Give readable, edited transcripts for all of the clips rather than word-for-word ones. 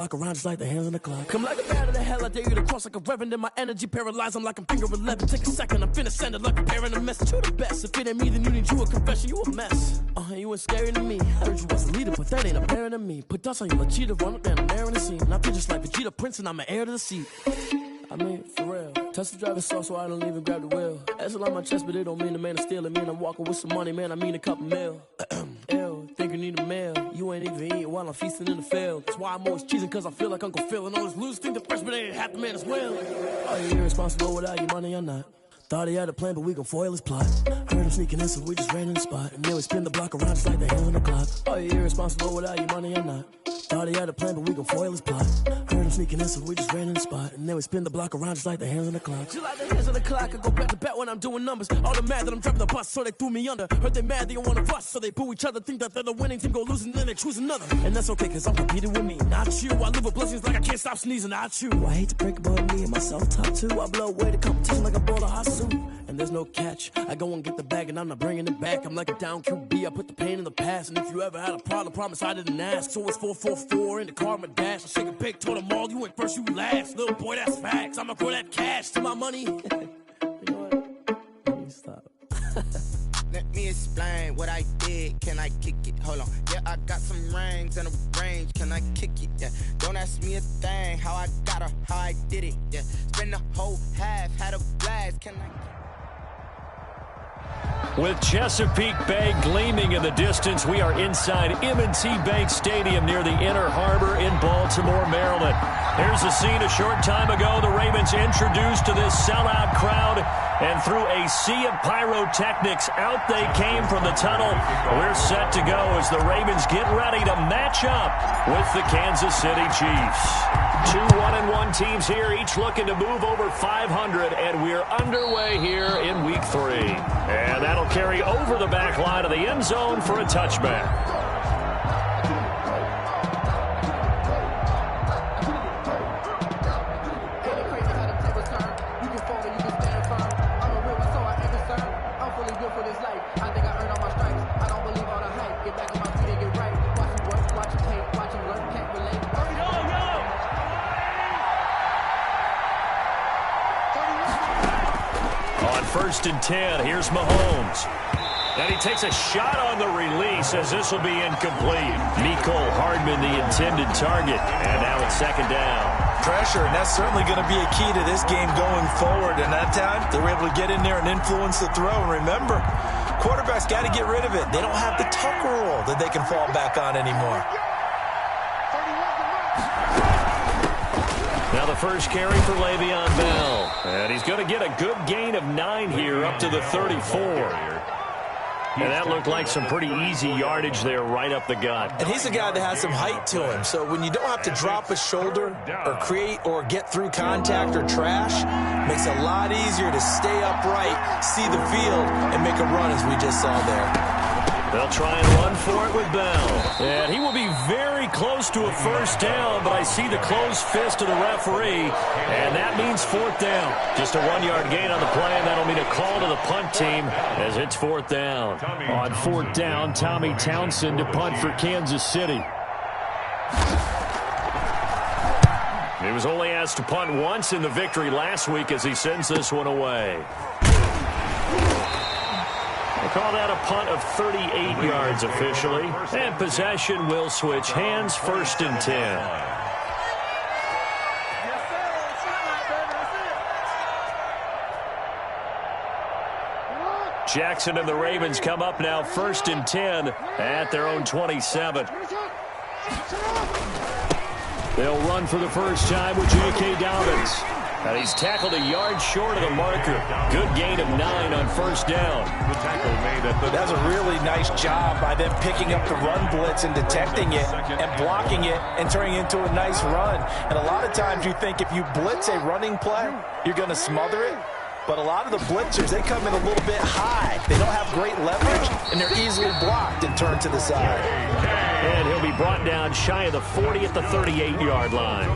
Walk around just like the hands on the clock. Come like a bat of the hell, I dare you to cross like a reverend. In my energy paralyzed, I'm like I'm finger 11. Take a second, I'm finna send it like a parent a message. You the best, if it ain't me, then you need you a confession. You a mess, you ain't scary to me. I heard you was a leader, but that ain't apparent to me. Put dust on you like cheetah, run up down the air in the scene. And I feel just like Vegeta Prince, and I'm an heir to the seat. I mean, for real. Touch the driver's soft so I don't even grab the wheel. That's on my chest, but it don't mean the man is stealing. Mean I'm walking with some money, man, I mean a couple mil. Ew, think you need a meal. You ain't even eating while I'm feasting in the field. That's why I'm always cheesing, cause I feel like Uncle Phil. And all this lose think the freshman ain't half the man as well. Are you irresponsible without your money or not? Thought he had a plan, but we gon' foil his plot. Heard him sneaking in, so we just ran in the spot. And then we spin the block around just like the hands on the clock. Are you irresponsible without your money or not? Thought he had a plan, but we gon' foil his plot. Heard him sneaking in, so we just ran in the spot. And then we spin the block around just like the hands on the clock. Just like the hands on the clock, I go back to back when I'm doing numbers. All the mad that I'm dropping the bus, so they threw me under. Heard they mad, they don't wanna bust, so they boo each other. Think that they're the winning team, go losing, then they choose another. And that's okay, cause I'm competing with me, not you. I live with blessings like I can't stop sneezing, not you. I hate to break about me and myself top two. I blow away the competition like a ball of hot soup. And there's no catch. I go and get the bag and I'm not bringing it back. I'm like a down QB, I put the pain in the past. And if you ever had a problem, promise I didn't ask. So it's 4-4-4 in the car, my dash. I shake a big, told them all, you went first, you last. Little boy, that's facts. I'ma throw that cash to my money. You know what? Let me stop. Let me explain what I did. Can I kick it? Hold on. Yeah, I got some rings and a range. Can I kick it? Yeah. Don't ask me a thing. How I got her, how I did it. Yeah. Spend the whole half, had a blast. Can I? With Chesapeake Bay gleaming in the distance, we are inside M&T Bank Stadium near the Inner Harbor in Baltimore, Maryland. Here's the scene a short time ago. The Ravens introduced to this sellout crowd, and through a sea of pyrotechnics, out they came from the tunnel. We're set to go as the Ravens get ready to match up with the Kansas City Chiefs. Two 1-1 teams here, each looking to move over 500, and we're underway here in Week 3. And that'll carry over the back line of the end zone for a touchback. First and 10, here's Mahomes. And he takes a shot on the release as this will be incomplete. Mecole Hardman, the intended target. And now it's second down. Pressure, and that's certainly going to be a key to this game going forward. And that time, they were able to get in there and influence the throw. And remember, quarterbacks got to get rid of it. They don't have the Tucker rule that they can fall back on anymore. Now the first carry for Le'Veon Bell. And he's going to get a good gain of 9 here up to the 34. And that looked like some pretty easy yardage there right up the gut. And he's a guy that has some height to him. So when you don't have to drop a shoulder or create or get through contact or trash, makes it a lot easier to stay upright, see the field, and make a run as we just saw there. They'll try and run for it with Bell. And he will be very close to a first down, but I see the closed fist of the referee, and that means fourth down. Just a 1-yard gain on the play, and that'll mean a call to the punt team as it's fourth down. On fourth down, Tommy Townsend to punt for Kansas City. He was only asked to punt once in the victory last week as he sends this one away. Call that a punt of 38 yards officially. And possession will switch hands, first and 10. Jackson and the Ravens come up now first and 10 at their own 27. They'll run for the first time with J.K. Dobbins. And he's tackled a yard short of the marker. Good gain of 9 on first down. That's a really nice job by them picking up the run blitz and detecting it and blocking it and turning it into a nice run. And a lot of times you think if you blitz a running play, you're going to smother it. But a lot of the blitzers, they come in a little bit high. They don't have great leverage, and they're easily blocked and turned to the side. And he'll be brought down shy of the 40 at the 38-yard line.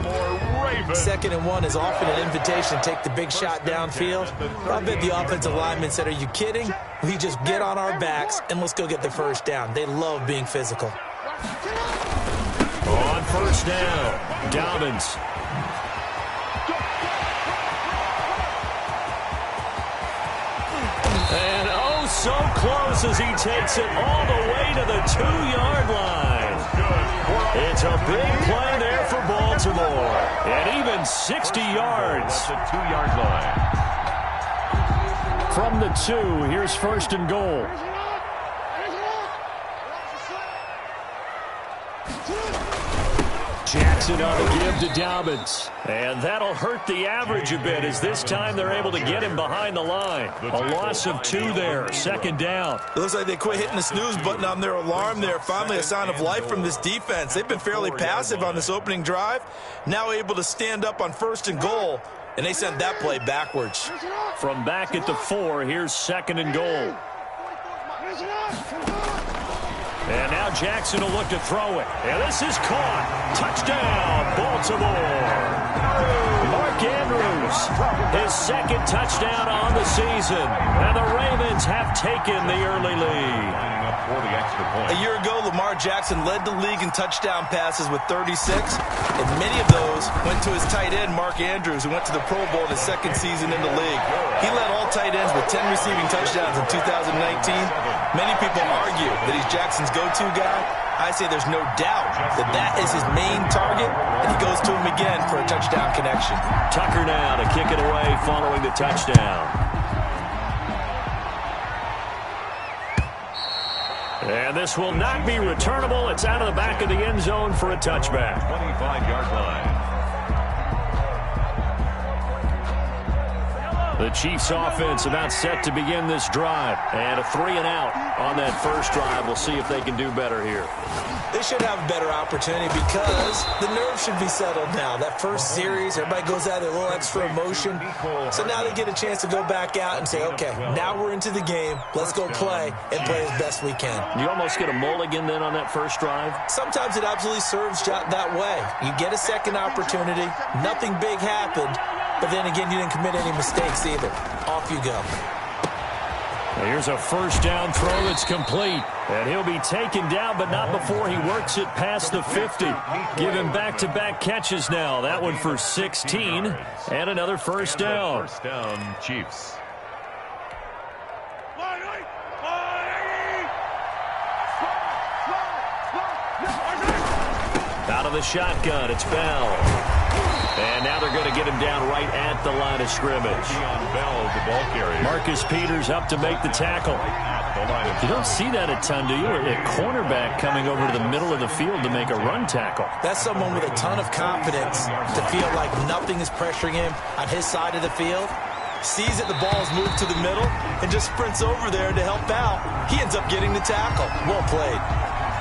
Second and 1 is often an invitation to take the big shot downfield. I bet the offensive linemen said, are you kidding? We just get on our backs and let's go get the first down. They love being physical. On first down. Dobbins. And oh, so close as he takes it all the way to the 2-yard line. It's a big play there for Baltimore. And even 60 yards. The 2-yard line. From the 2, here's first and goal. Jackson on the give to Dobbins. And that'll hurt the average a bit as this time they're able to get him behind the line. A loss of 2 there, second down. It looks like they quit hitting the snooze button on their alarm there. Finally a sign of life from this defense. They've been fairly passive on this opening drive. Now able to stand up on first and goal. And they sent that play backwards. From back at the 4, here's second and goal. And now Jackson will look to throw it. And this is caught. Touchdown, Baltimore. Mark Andrews, his second touchdown on the season. And the Ravens have taken the early lead. For the extra point. A year ago, Lamar Jackson led the league in touchdown passes with 36, and many of those went to his tight end, Mark Andrews, who went to the Pro Bowl in his second season in the league. He led all tight ends with 10 receiving touchdowns in 2019. Many people argue that he's Jackson's go-to guy. I say there's no doubt that that is his main target, and he goes to him again for a touchdown connection. Tucker now to kick it away following the touchdown. And this will not be returnable. It's out of the back of the end zone for a touchback. 25-yard line. The Chiefs offense about set to begin this drive. And a 3 and out on that first drive. We'll see if they can do better here. They should have a better opportunity because the nerves should be settled now. That first series, everybody goes out with a little extra emotion. So now they get a chance to go back out and say, okay, now we're into the game. Let's go play and play as best we can. You almost get a mulligan then on that first drive? Sometimes it absolutely serves that way. You get a second opportunity. Nothing big happened. But then again, you didn't commit any mistakes either. Off you go. Here's a first down throw that's complete. And he'll be taken down, but not before he works it past the 50. Give him back-to-back catches now. That one for 16. And another first down. First down, Chiefs. Out of the shotgun, it's Bell. And now they're going to get him down right at the line of scrimmage. Bell, the ball carrier. Marcus Peters up to make the tackle. You don't see that a ton, do you? A cornerback coming over to the middle of the field to make a run tackle. That's someone with a ton of confidence to feel like nothing is pressuring him on his side of the field. Sees that the ball is moved to the middle and just sprints over there to help out. He ends up getting the tackle. Well played.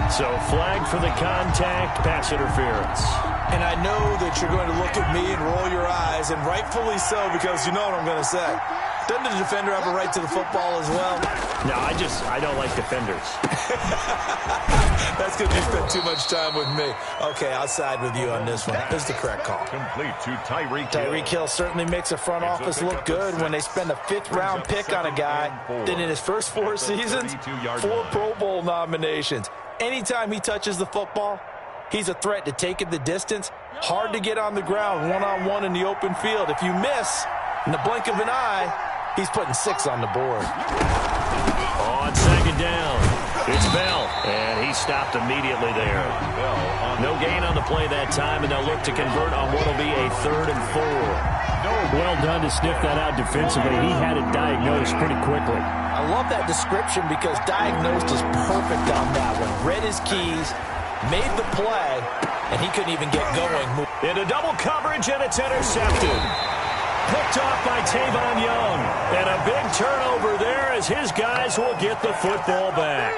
So flag for the contact, pass interference. And I know that you're going to look at me and roll your eyes, and rightfully so, because you know what I'm going to say. Doesn't the defender have a right to the football as well? No, I don't like defenders. That's because you spent too much time with me. Okay, I'll side with you on this one. This is the correct call. Complete to Tyreek Hill. Tyreek Hill certainly makes a front office look good when they spend a 5th-round pick on a guy. Then in his first 4 seasons, 4 Pro Bowl nominations. Anytime he touches the football, he's a threat to take it the distance. Hard to get on the ground one-on-one in the open field. If you miss, in the blink of an eye, he's putting 6 on the board. On second down, it's Bell, and he stopped immediately there. No gain on the play that time, and they'll look to convert on what will be a 3rd and 4. Well done to sniff that out defensively. He had it diagnosed pretty quickly. I love that description because diagnosed is perfect on that one. Read his keys, made the play, and he couldn't even get going. Into double coverage, and it's intercepted. Picked off by Tavon Young. And a big turnover there as his guys will get the football back.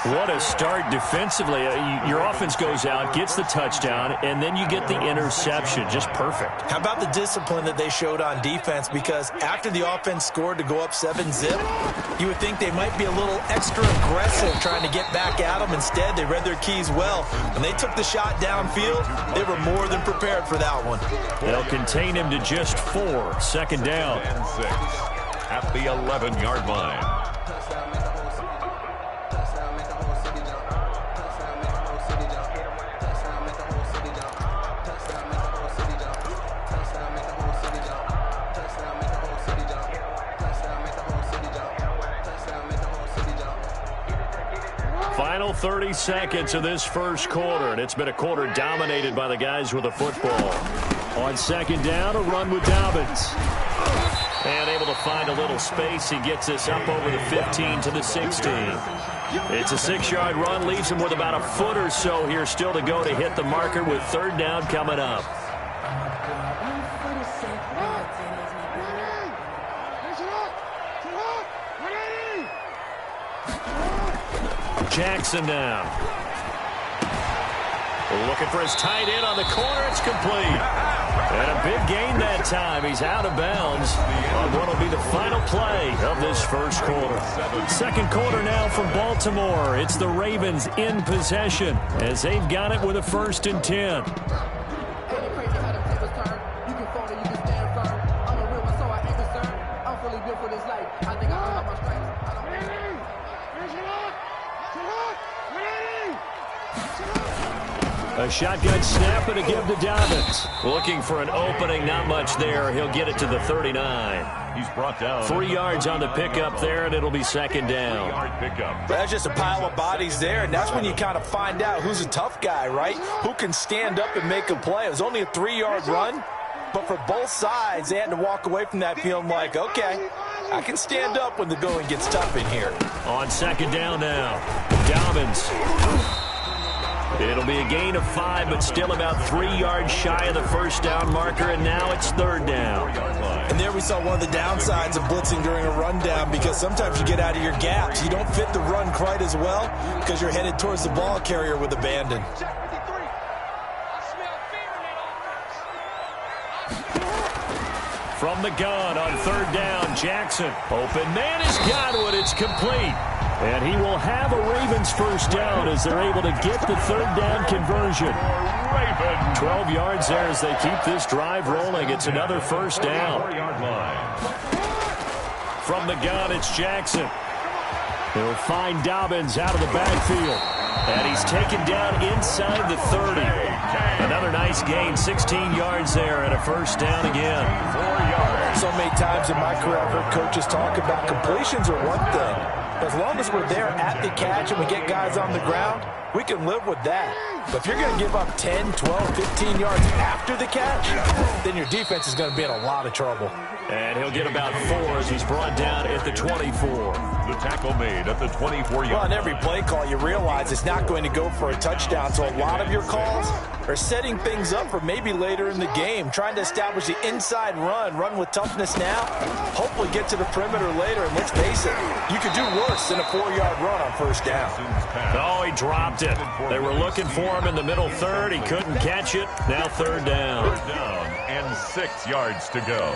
What a start defensively. Your offense goes out, gets the touchdown, and then you get the interception. Just perfect. How about the discipline that they showed on defense? Because after the offense scored to go up 7-zip, you would think they might be a little extra aggressive trying to get back at them. Instead, they read their keys well. When they took the shot downfield, they were more than prepared for that one. They'll contain him to just 4. Second down. And 6 at the 11-yard line. Final 30 seconds of this first quarter, and it's been a quarter dominated by the guys with the football. On second down, a run with Dobbins. And able to find a little space. He gets this up over the 15 to the 16. It's a 6-yard run, leaves him with about a foot or so here still to go to hit the marker with third down coming up. Jackson now. Looking for his tight end on the corner. It's complete. And a big gain that time. He's out of bounds on what will be the final play of this first quarter. Second quarter now from Baltimore. It's the Ravens in possession as they've got it with a 1st and 10. A shotgun snap and a give to Dobbins. Looking for an opening, not much there. He'll get it to the 39. He's brought down 3 yards on the pickup there, and it'll be second down. That's just a pile of bodies there, and that's when you kind of find out who's a tough guy, right? Who can stand up and make a play. It was only a 3-yard run, but for both sides, they had to walk away from that feeling like, okay, I can stand up when the going gets tough in here. On second down now, Dobbins. It'll be a gain of 5, but still about 3 yards shy of the first down marker, and now it's third down. And there we saw one of the downsides of blitzing during a rundown, because sometimes you get out of your gaps. You don't fit the run quite as well because you're headed towards the ball carrier with abandon. From the gun on third down, Jackson. Open man has got it. It's complete. And he will have a Ravens first down as they're able to get the third down conversion. 12 yards there as they keep this drive rolling. It's another first down. From the gun, it's Jackson. He'll find Dobbins out of the backfield. And he's taken down inside the 30. Another nice gain, 16 yards there, and a first down again. 4 yards. So many times in my career I've heard coaches talk about completions are one thing. As long as we're there at the catch and we get guys on the ground, we can live with that. But if you're going to give up 10, 12, 15 yards after the catch, then your defense is going to be in a lot of trouble. And he'll get about 4 as he's brought down at the 24. The tackle made at the 24-yard. Well, on every play call, you realize it's not going to go for a touchdown. So a lot of your calls are setting things up for maybe later in the game, trying to establish the inside run with toughness now, hopefully get to the perimeter later. And let's face it, you could do worse than a 4-yard run on first down. Oh, he dropped it. They were looking for him in the middle third. He couldn't catch it. Now third down. Third down and 6 yards to go.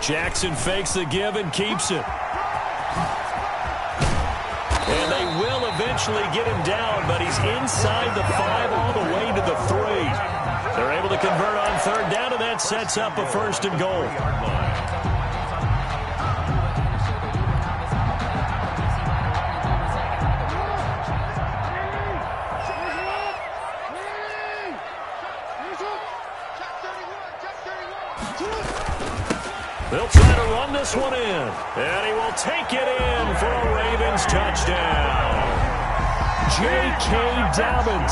Jackson fakes the give and keeps it. And they will eventually get him down, but he's inside the 5 all the way to the 3. They're able to convert on third down, and that sets up a first and goal. They'll try to run this one in, and he will take it in for a Ravens touchdown. J.K. Dobbins,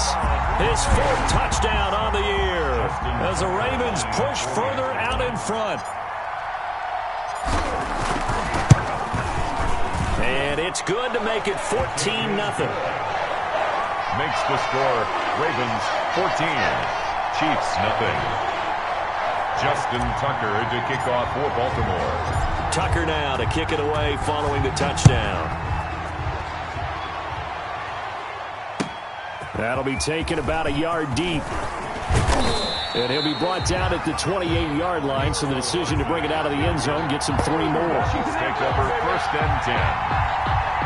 his 4th touchdown on the year, as the Ravens push further out in front. And it's good to make it 14-0. Makes the score Ravens 14, Chiefs nothing. Justin Tucker to kick off for Baltimore. Tucker now to kick it away following the touchdown. That'll be taken about a yard deep. And he'll be brought down at the 28-yard line, so the decision to bring it out of the end zone gets him 3 more. Chiefs take over 1st and 10.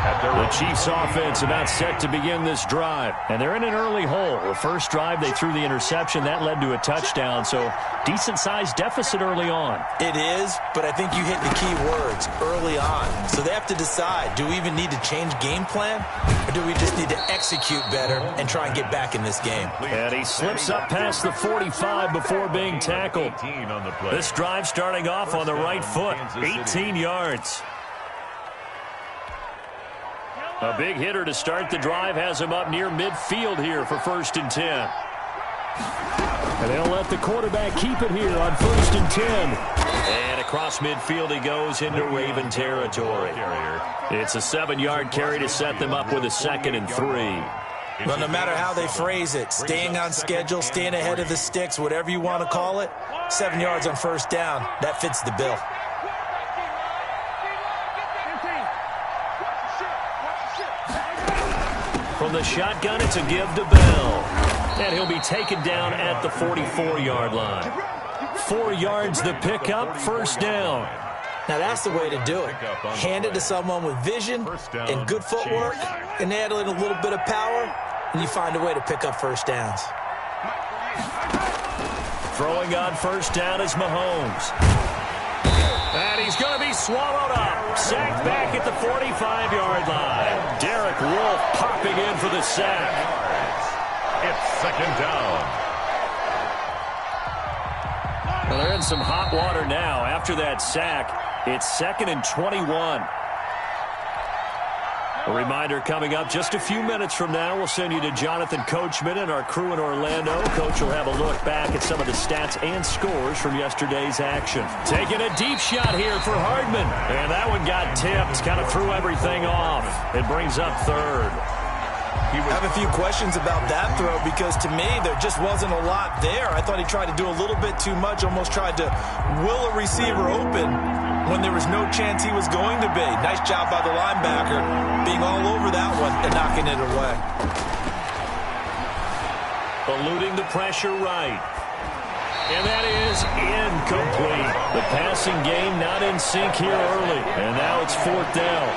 The Chiefs offense about set to begin this drive. And they're in an early hole. The first drive, they threw the interception. That led to a touchdown. So decent-sized deficit early on. It is, but I think you hit the key words, early on. So they have to decide, do we even need to change game plan? Or do we just need to execute better and try and get back in this game? And he slips up past the 45 before being tackled. This drive starting off on the right foot. 18 yards. A big hitter to start the drive has him up near midfield here for 1st and 10. And they'll let the quarterback keep it here on 1st and 10. And across midfield he goes into Raven territory. It's a 7-yard carry to set them up with a 2nd and 3. Well, no matter how they phrase it, staying on schedule, staying ahead of the sticks, whatever you want to call it, 7 yards on 1st down, that fits the bill. From the shotgun, it's a give to Bell. And he'll be taken down at the 44-yard line. 4 yards the pickup, 1st down. Now that's the way to do it. Hand it to someone with vision and good footwork, and add in a little bit of power, and you find a way to pick up 1st downs. Throwing on 1st down is Mahomes. And he's going to be swallowed up. Sacked back at the 45-yard line. Derek Wolfe popping in for the sack. It's 2nd down. Well, they're in some hot water now. After that sack, it's 2nd and 21. A reminder coming up just a few minutes from now. We'll send you to Jonathan Coachman and our crew in Orlando. Coach will have a look back at some of the stats and scores from yesterday's action. Taking a deep shot here for Hardman. And that one got tipped. Kind of threw everything off. It brings up 3rd. I have a few questions about that throw because to me there just wasn't a lot there. I thought he tried to do a little bit too much, almost tried to will a receiver open when there was no chance he was going to be. Nice job by the linebacker being all over that one and knocking it away. Eluding the pressure right. And that is incomplete. The passing game not in sync here early. And now it's 4th down.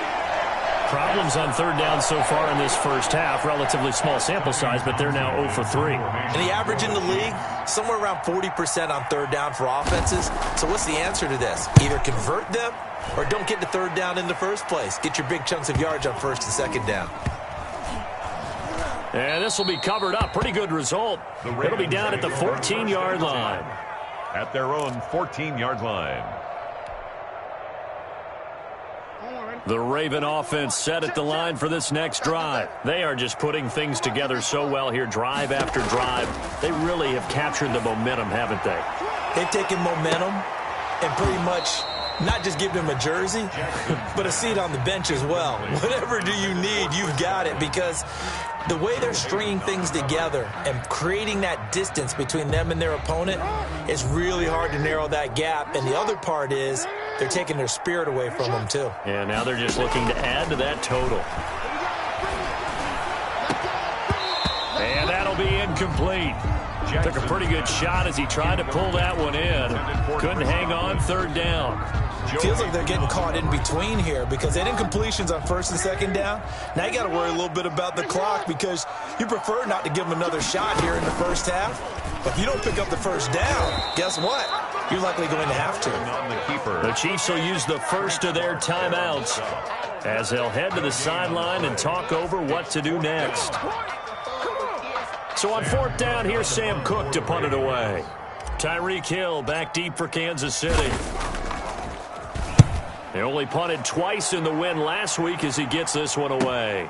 Problems on 3rd down so far in this first half. Relatively small sample size, but they're now 0 for 3. And the average in the league, somewhere around 40% on 3rd down for offenses. So what's the answer to this? Either convert them or don't get to 3rd down in the first place. Get your big chunks of yards on 1st and 2nd down. And this will be covered up. Pretty good result. It'll be down at the 14-yard line. At their own 14-yard line. The Raven offense set at the line for this next drive. They are just putting things together so well here, drive after drive. They really have captured the momentum, haven't they? They've taken momentum and pretty much not just give them a jersey, but a seat on the bench as well. Whatever do you need, you've got it, because the way they're stringing things together and creating that distance between them and their opponent is really hard to narrow that gap. And the other part is they're taking their spirit away from them, too. And now they're just looking to add to that total. And that'll be incomplete. Took a pretty good shot as he tried to pull that one in. Couldn't hang on 3rd down. Feels like they're getting caught in between here because they had incompletions on 1st and 2nd down. Now you got to worry a little bit about the clock because you prefer not to give them another shot here in the first half. But if you don't pick up the 1st down, guess what? You're likely going to have to. The Chiefs will use the first of their timeouts as they'll head to the sideline and talk over what to do next. So on 4th down, here's Sam Cook to punt it away. Tyreek Hill back deep for Kansas City. They only punted twice in the win last week as he gets this one away.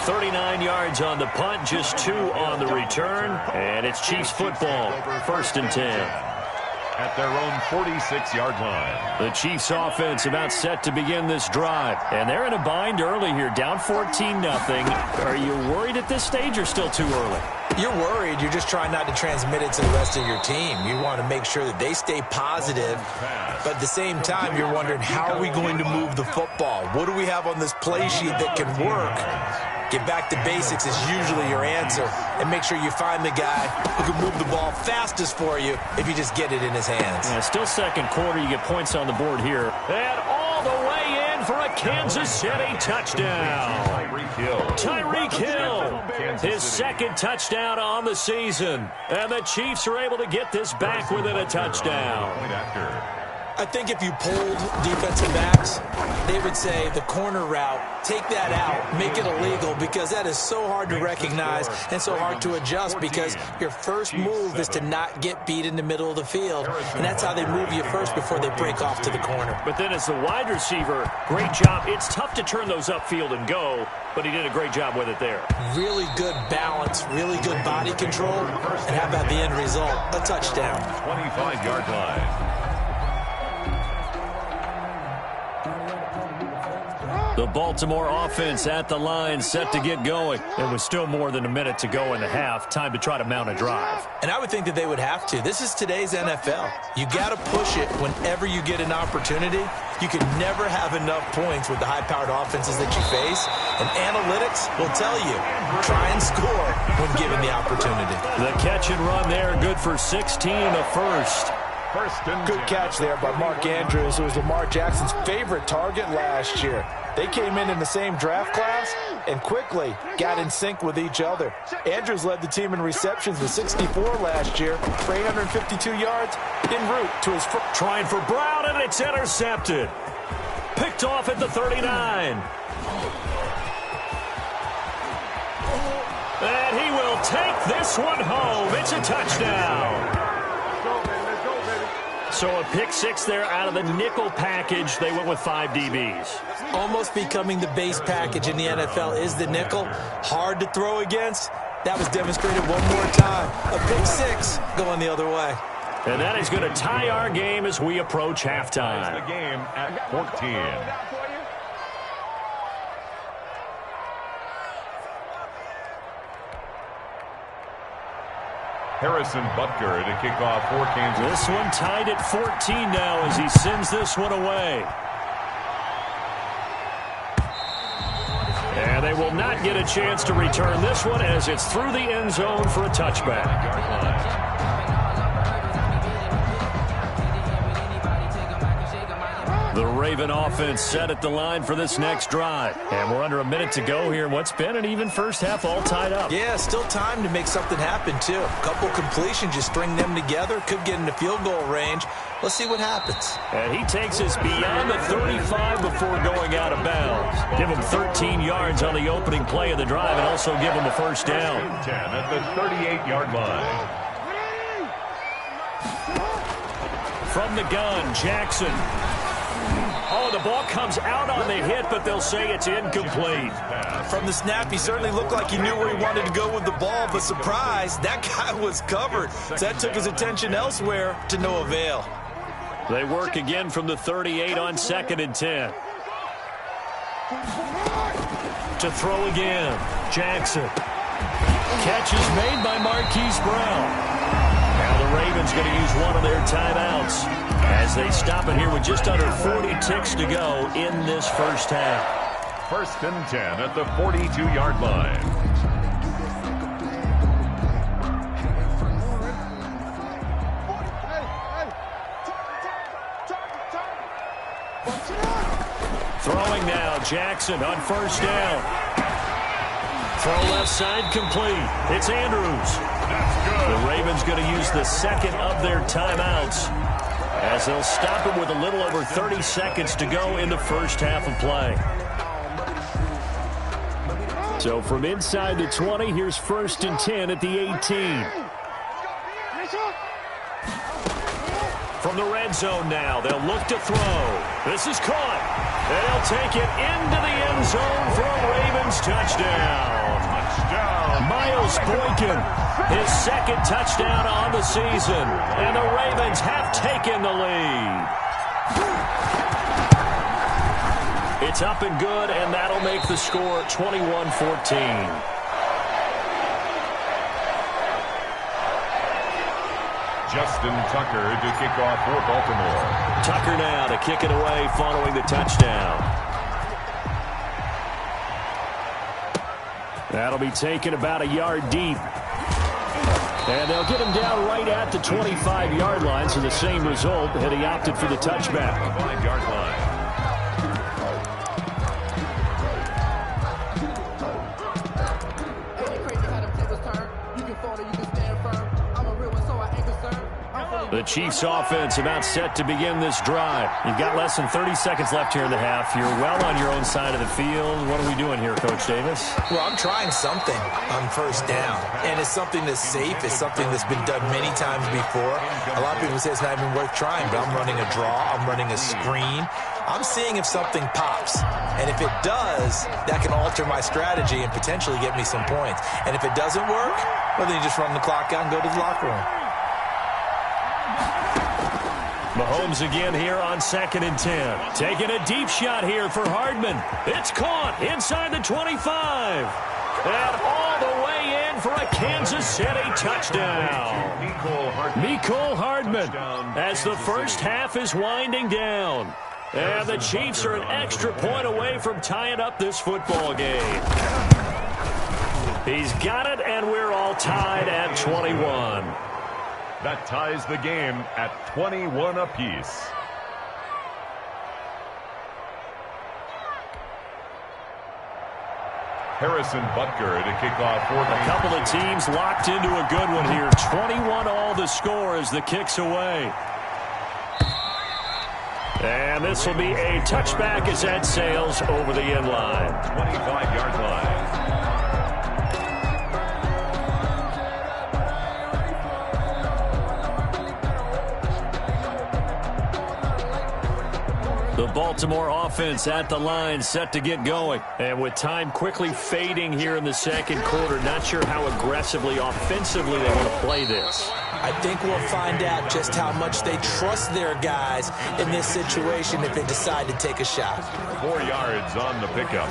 39 yards on the punt, just 2 on the return. And it's Chiefs football, 1st and 10. At their own 46-yard line. The Chiefs offense about set to begin this drive. And they're in a bind early here, down 14-0. Are you worried at this stage or still too early? You're worried. You're just trying not to transmit it to the rest of your team. You want to make sure that they stay positive. But at the same time, you're wondering, how are we going to move the football? What do we have on this play sheet that can work? Get back to basics is usually your answer. And make sure you find the guy who can move the ball fastest for you if you just get it in his hands. Yeah, still 2nd quarter. You get points on the board here. And all the way in for a Kansas City touchdown. Tyreek Hill, his second touchdown on the season. And the Chiefs are able to get this back within a touchdown. I think if you polled defensive backs, they would say the corner route, take that out, make it illegal, because that is so hard to recognize and so hard to adjust, because your first move is to not get beat in the middle of the field, and that's how they move you first before they break off to the corner. But then as the wide receiver, great job. It's tough to turn those upfield and go, but he did a great job with it there. Really good balance, really good body control, and how about the end result? A touchdown. 25-yard line. The Baltimore offense at the line, set to get going. There was still more than a minute to go in the half. Time to try to mount a drive. And I would think that they would have to. This is today's NFL. You got to push it whenever you get an opportunity. You can never have enough points with the high-powered offenses that you face. And analytics will tell you, try and score when given the opportunity. The catch and run there, good for 16 in the first. Good catch there by Mark Andrews, who was Lamar Jackson's favorite target last year. They came in the same draft class and quickly got in sync with each other. Andrews led the team in receptions with 64 last year for 852 yards en route to his first. Trying for Brown, and it's intercepted. Picked off at the 39. And he will take this one home. It's a touchdown. So a pick six there out of the nickel package. They went with 5 DBs. Almost becoming the base package in the NFL is the nickel. Hard to throw against. That was demonstrated one more time. A pick six going the other way. And that is going to tie our game as we approach halftime. The game at 14. Harrison Butker to kick off for Kansas. This one tied at 14 now as he sends this one away. And they will not get a chance to return this one as it's through the end zone for a touchback. The Raven offense set at the line for this next drive. And we're under a minute to go here in what's been an even first half, all tied up. Yeah, still time to make something happen, too. A couple completions, you string them together, could get into field goal range. Let's see what happens. And he takes us beyond the 35 before going out of bounds. Give him 13 yards on the opening play of the drive and also give him a first down. 10 at the 38-yard line. From the gun, Jackson. Oh, the ball comes out on the hit, but they'll say it's incomplete. From the snap, he certainly looked like he knew where he wanted to go with the ball, but surprise, that guy was covered. So that took his attention elsewhere to no avail. They work again from the 38 on 2nd and 10. To throw again, Jackson. Catch is made by Marquise Brown. Now the Ravens going to use one of their timeouts as they stop it here with just under 40 ticks to go in this first half. 1st and 10 at the 42-yard line. Throwing now, Jackson on first down. Throw left side complete. It's Andrews. The Ravens going to use the second of their timeouts as they'll stop him with a little over 30 seconds to go in the first half of play. So from inside the 20, here's 1st and 10 at the 18. From the red zone now, they'll look to throw. This is caught. And they'll take it into the end zone for a Ravens touchdown. Myles Boykin, his second touchdown on the season. And the Ravens have taken the lead. It's up and good, and that'll make the score 21-14. Justin Tucker to kick off for Baltimore. Tucker now to kick it away following the touchdown. That'll be taken about a yard deep. And they'll get him down right at the 25-yard line, so the same result had he opted for the touchback. 5-yard line. The Chiefs offense about set to begin this drive. You've got less than 30 seconds left here in the half. You're well on your own side of the field. What are we doing here, Coach Davis? Well, I'm trying something on first down, and it's something that's safe. It's something that's been done many times before. A lot of people say it's not even worth trying, but I'm running a draw. I'm running a screen. I'm seeing if something pops. And if it does, that can alter my strategy and potentially get me some points. And if it doesn't work, well, then you just run the clock out and go to the locker room. Mahomes again here on 2nd and 10. Taking a deep shot here for Hardman. It's caught inside the 25. And all the way in for a Kansas City touchdown. Mecole Hardman as the first half is winding down. And the Chiefs are an extra point away from tying up this football game. He's got it, and we're all tied at 21. That ties the game at 21 apiece. Harrison Butker to kick off for a couple of teams locked into a good one here. 21 all the score as the kick's away. And this will be a touchback as that sails over the end line. 25-yard line. The Baltimore offense at the line, set to get going. And with time quickly fading here in the second quarter, not sure how aggressively, offensively they want to play this. I think we'll find out just how much they trust their guys in this situation if they decide to take a shot. 4 yards on the pickup.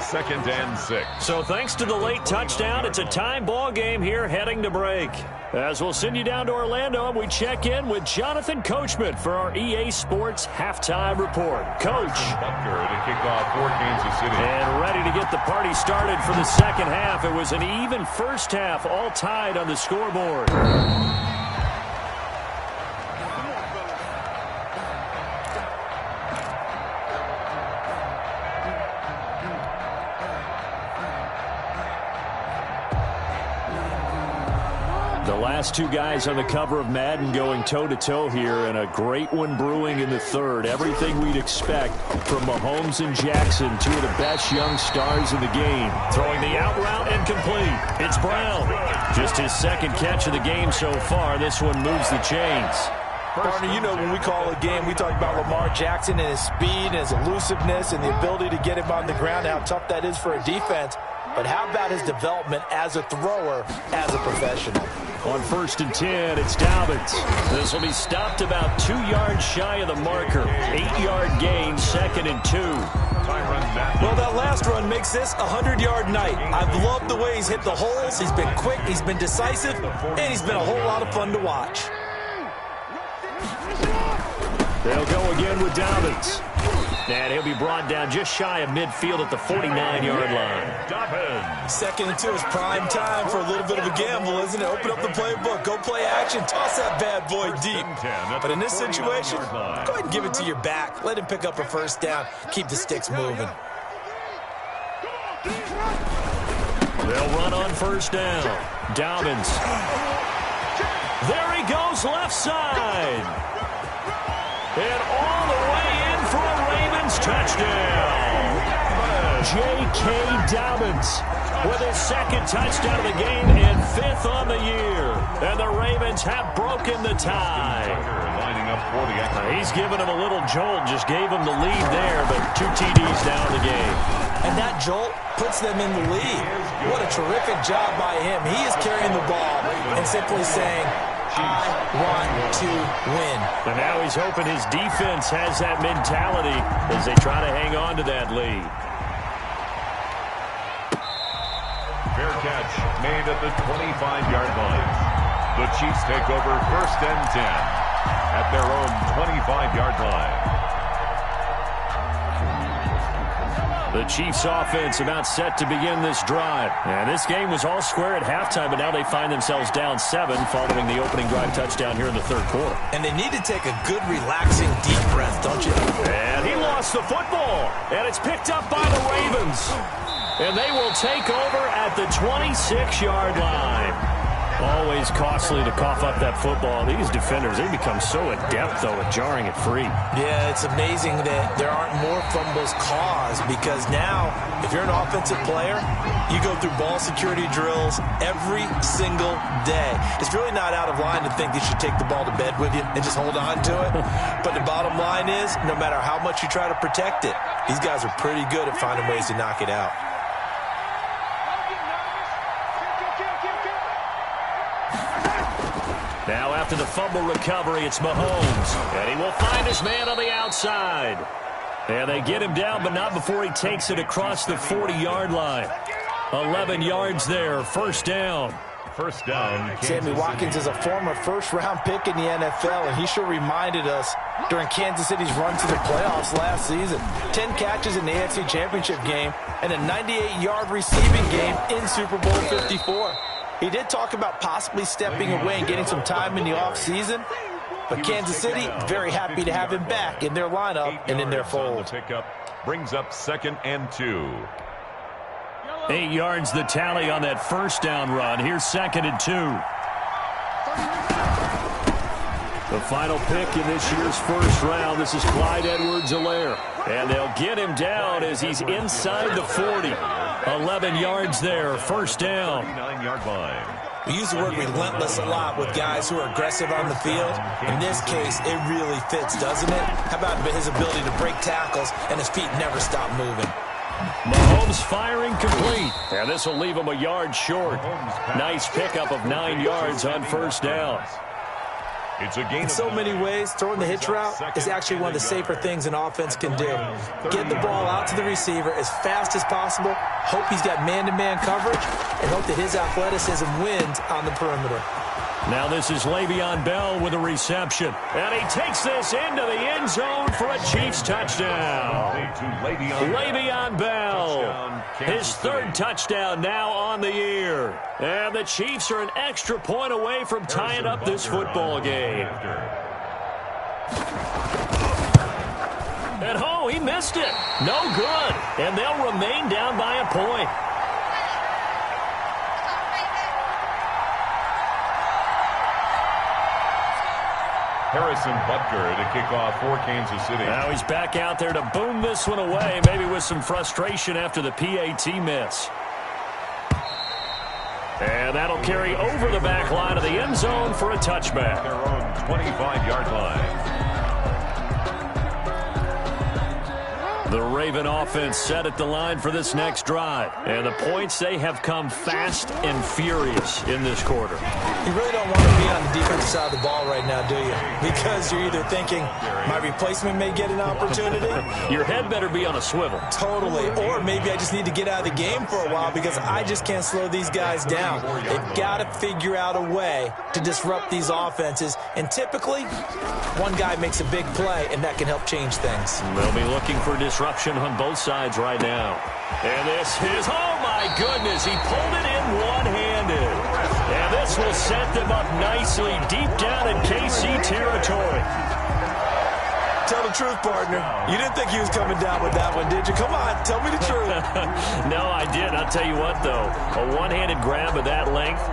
2nd and 6. So thanks to the late touchdown, it's a tie ball game here heading to break. As we'll send you down to Orlando, and we check in with Jonathan Coachman for our EA Sports Halftime Report. Coach. Butker to kick off for Kansas City. And ready to get the party started for the second half. It was an even first half, all tied on the scoreboard. The last two guys on the cover of Madden going toe-to-toe here, and a great one brewing in the third. Everything we'd expect from Mahomes and Jackson, two of the best young stars in the game. Throwing the out route and complete. It's Brown. Just his second catch of the game so far. This one moves the chains. Partner, you know when we call a game, we talk about Lamar Jackson and his speed and his elusiveness and the ability to get him on the ground, how tough that is for a defense. But how about his development as a thrower, as a professional? On 1st and 10, it's Dobbins. This will be stopped about 2 yards shy of the marker. 8-yard gain, 2nd and 2. Well, that last run makes this a 100-yard night. I've loved the way he's hit the holes. He's been quick, he's been decisive, and he's been a whole lot of fun to watch. They'll go again with Dobbins. And he'll be brought down just shy of midfield at the 49-yard line. Dobbins. 2nd and 2 is prime time for a little bit of a gamble, isn't it? Open up the playbook, go play action, toss that bad boy deep. But in this situation, go ahead and give it to your back. Let him pick up a first down. Keep the sticks moving. They'll run on 1st down. Dobbins. There he goes, left side. And all the way in for a Ravens touchdown. J.K. Dobbins with his 2nd touchdown of the game and 5th on the year. And the Ravens have broken the tie. Lining up for the He's given him a little jolt, just gave him the lead there, but 2 TDs down the game. And that jolt puts them in the lead. What a terrific job by him. He is carrying the ball and simply saying, I want to win. And now he's hoping his defense has that mentality as they try to hang on to that lead. fair catch made at the 25-yard line. The Chiefs take over 1st and 10 at their own 25-yard line. The Chiefs offense about set to begin this drive. And this game was all square at halftime, but now they find themselves down 7 following the opening drive touchdown here in the third quarter. And they need to take a good, relaxing, deep breath, don't you? And he lost the football. And it's picked up by the Ravens. And they will take over at the 26-yard line. Always costly to cough up that football. These defenders, they become so adept, though, at jarring it free. Yeah, it's amazing that there aren't more fumbles caused because now, if you're an offensive player, you go through ball security drills every single day. It's really not out of line to think you should take the ball to bed with you and just hold on to it. But the bottom line is, no matter how much you try to protect it, these guys are pretty good at finding ways to knock it out. Now after the fumble recovery, it's Mahomes. And he will find his man on the outside. And they get him down, but not before he takes it across the 40-yard line. 11 yards there, first down. First down. Sammy Watkins is a former first-round pick in the NFL, and he sure reminded us during Kansas City's run to the playoffs last season. 10 catches in the AFC Championship game and a 98-yard receiving game in Super Bowl 54. He did talk about possibly stepping away and getting some time in the offseason, but Kansas City very happy to have him back in their lineup and in their fold. Brings up 2nd and 2. 8 yards the tally on that first down run. Here's 2nd and 2. The final pick in this year's first round. This is Clyde Edwards-Helaire. And they'll get him down as he's inside the 40. 11 yards there, first down. 39-yard line. We use the word relentless a lot with guys who are aggressive on the field. In this case, it really fits, doesn't it? How about his ability to break tackles and his feet never stop moving? Mahomes firing complete. And this will leave him a yard short. Nice pickup of 9 yards on first down. It's a game in so many ways, throwing the hitch route is actually one of the safer things an offense can do. Get the ball out to the receiver as fast as possible, hope he's got man-to-man coverage, and hope that his athleticism wins on the perimeter. Now this is Le'Veon Bell with a reception. And he takes this into the end zone for a Chiefs touchdown. Le'Veon Bell, his third touchdown now on the year. And the Chiefs are an extra point away from tying up this football game. And oh, he missed it. No good. And they'll remain down by a point. Harrison Butker to kick off for Kansas City. Now he's back out there to boom this one away, maybe with some frustration after the PAT miss. And that'll carry over the back line of the end zone for a touchback. Their own 25-yard line. The Raven offense set at the line for this next drive. And the points, they have come fast and furious in this quarter. You really don't want to be on the defensive side of the ball right now, do you? Because you're either thinking, my replacement may get an opportunity. Your head better be on a swivel. Totally. Or maybe I just need to get out of the game for a while because I just can't slow these guys down. They've got to figure out a way to disrupt these offenses. And typically, one guy makes a big play, and that can help change things. They'll be looking for disruption on both sides right now. And this is, oh my goodness, he pulled it in one-handed. And this will set them up nicely deep down in KC territory. Tell the truth, partner. You didn't think he was coming down with that one, did you? Come on, tell me the truth. No, I didn't. I'll tell you what, though. A one-handed grab of that length.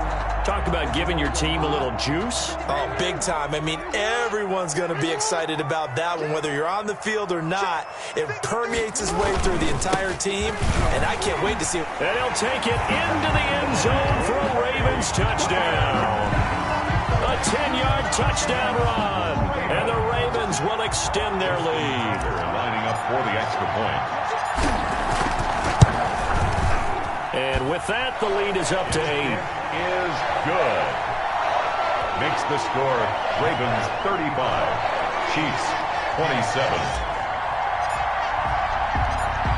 Talk about giving your team a little juice. Oh, big time. I mean, everyone's going to be excited about that one, whether you're on the field or not. It permeates its way through the entire team, and I can't wait to see it. And he'll take it into the end zone for a Ravens touchdown. A 10-yard touchdown run, and the Ravens will extend their lead. They're lining up for the extra point. And with that, the lead is up to 8. Is good. Makes the score Ravens 35, Chiefs 27.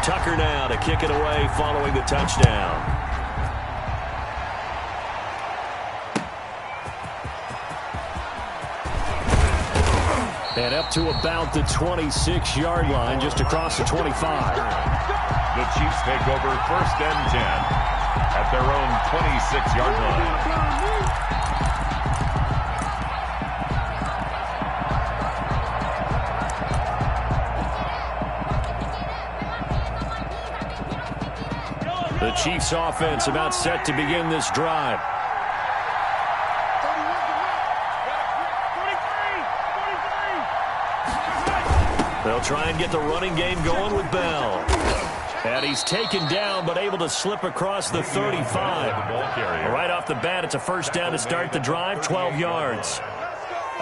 Tucker now to kick it away following the touchdown. And up to about the 26-yard line, just across the 25. The Chiefs take over 1st and 10 at their own 26-yard line. The Chiefs offense about set to begin this drive. They'll try and get the running game going with Bell. And he's taken down, but able to slip across the 35. Right off the bat, it's a first down to start the drive, 12 yards.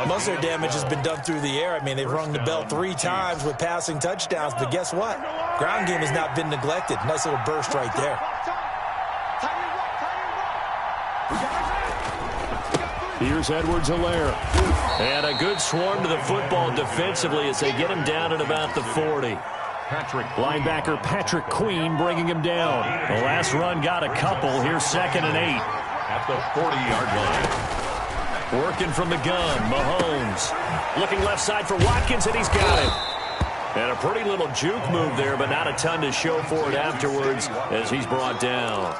Most of their damage has been done through the air. I mean, they've rung the bell 3 times with passing touchdowns, but guess what? Ground game has not been neglected. Nice little burst right there. Here's Edwards-Helaire. And a good swarm to the football defensively as they get him down at about the 40. Linebacker Patrick Queen bringing him down. The last run got a couple. Here's 2nd and 8. At the 40-yard line. Working from the gun, Mahomes. Looking left side for Watkins, and he's got it. And a pretty little juke move there, but not a ton to show for it afterwards as he's brought down.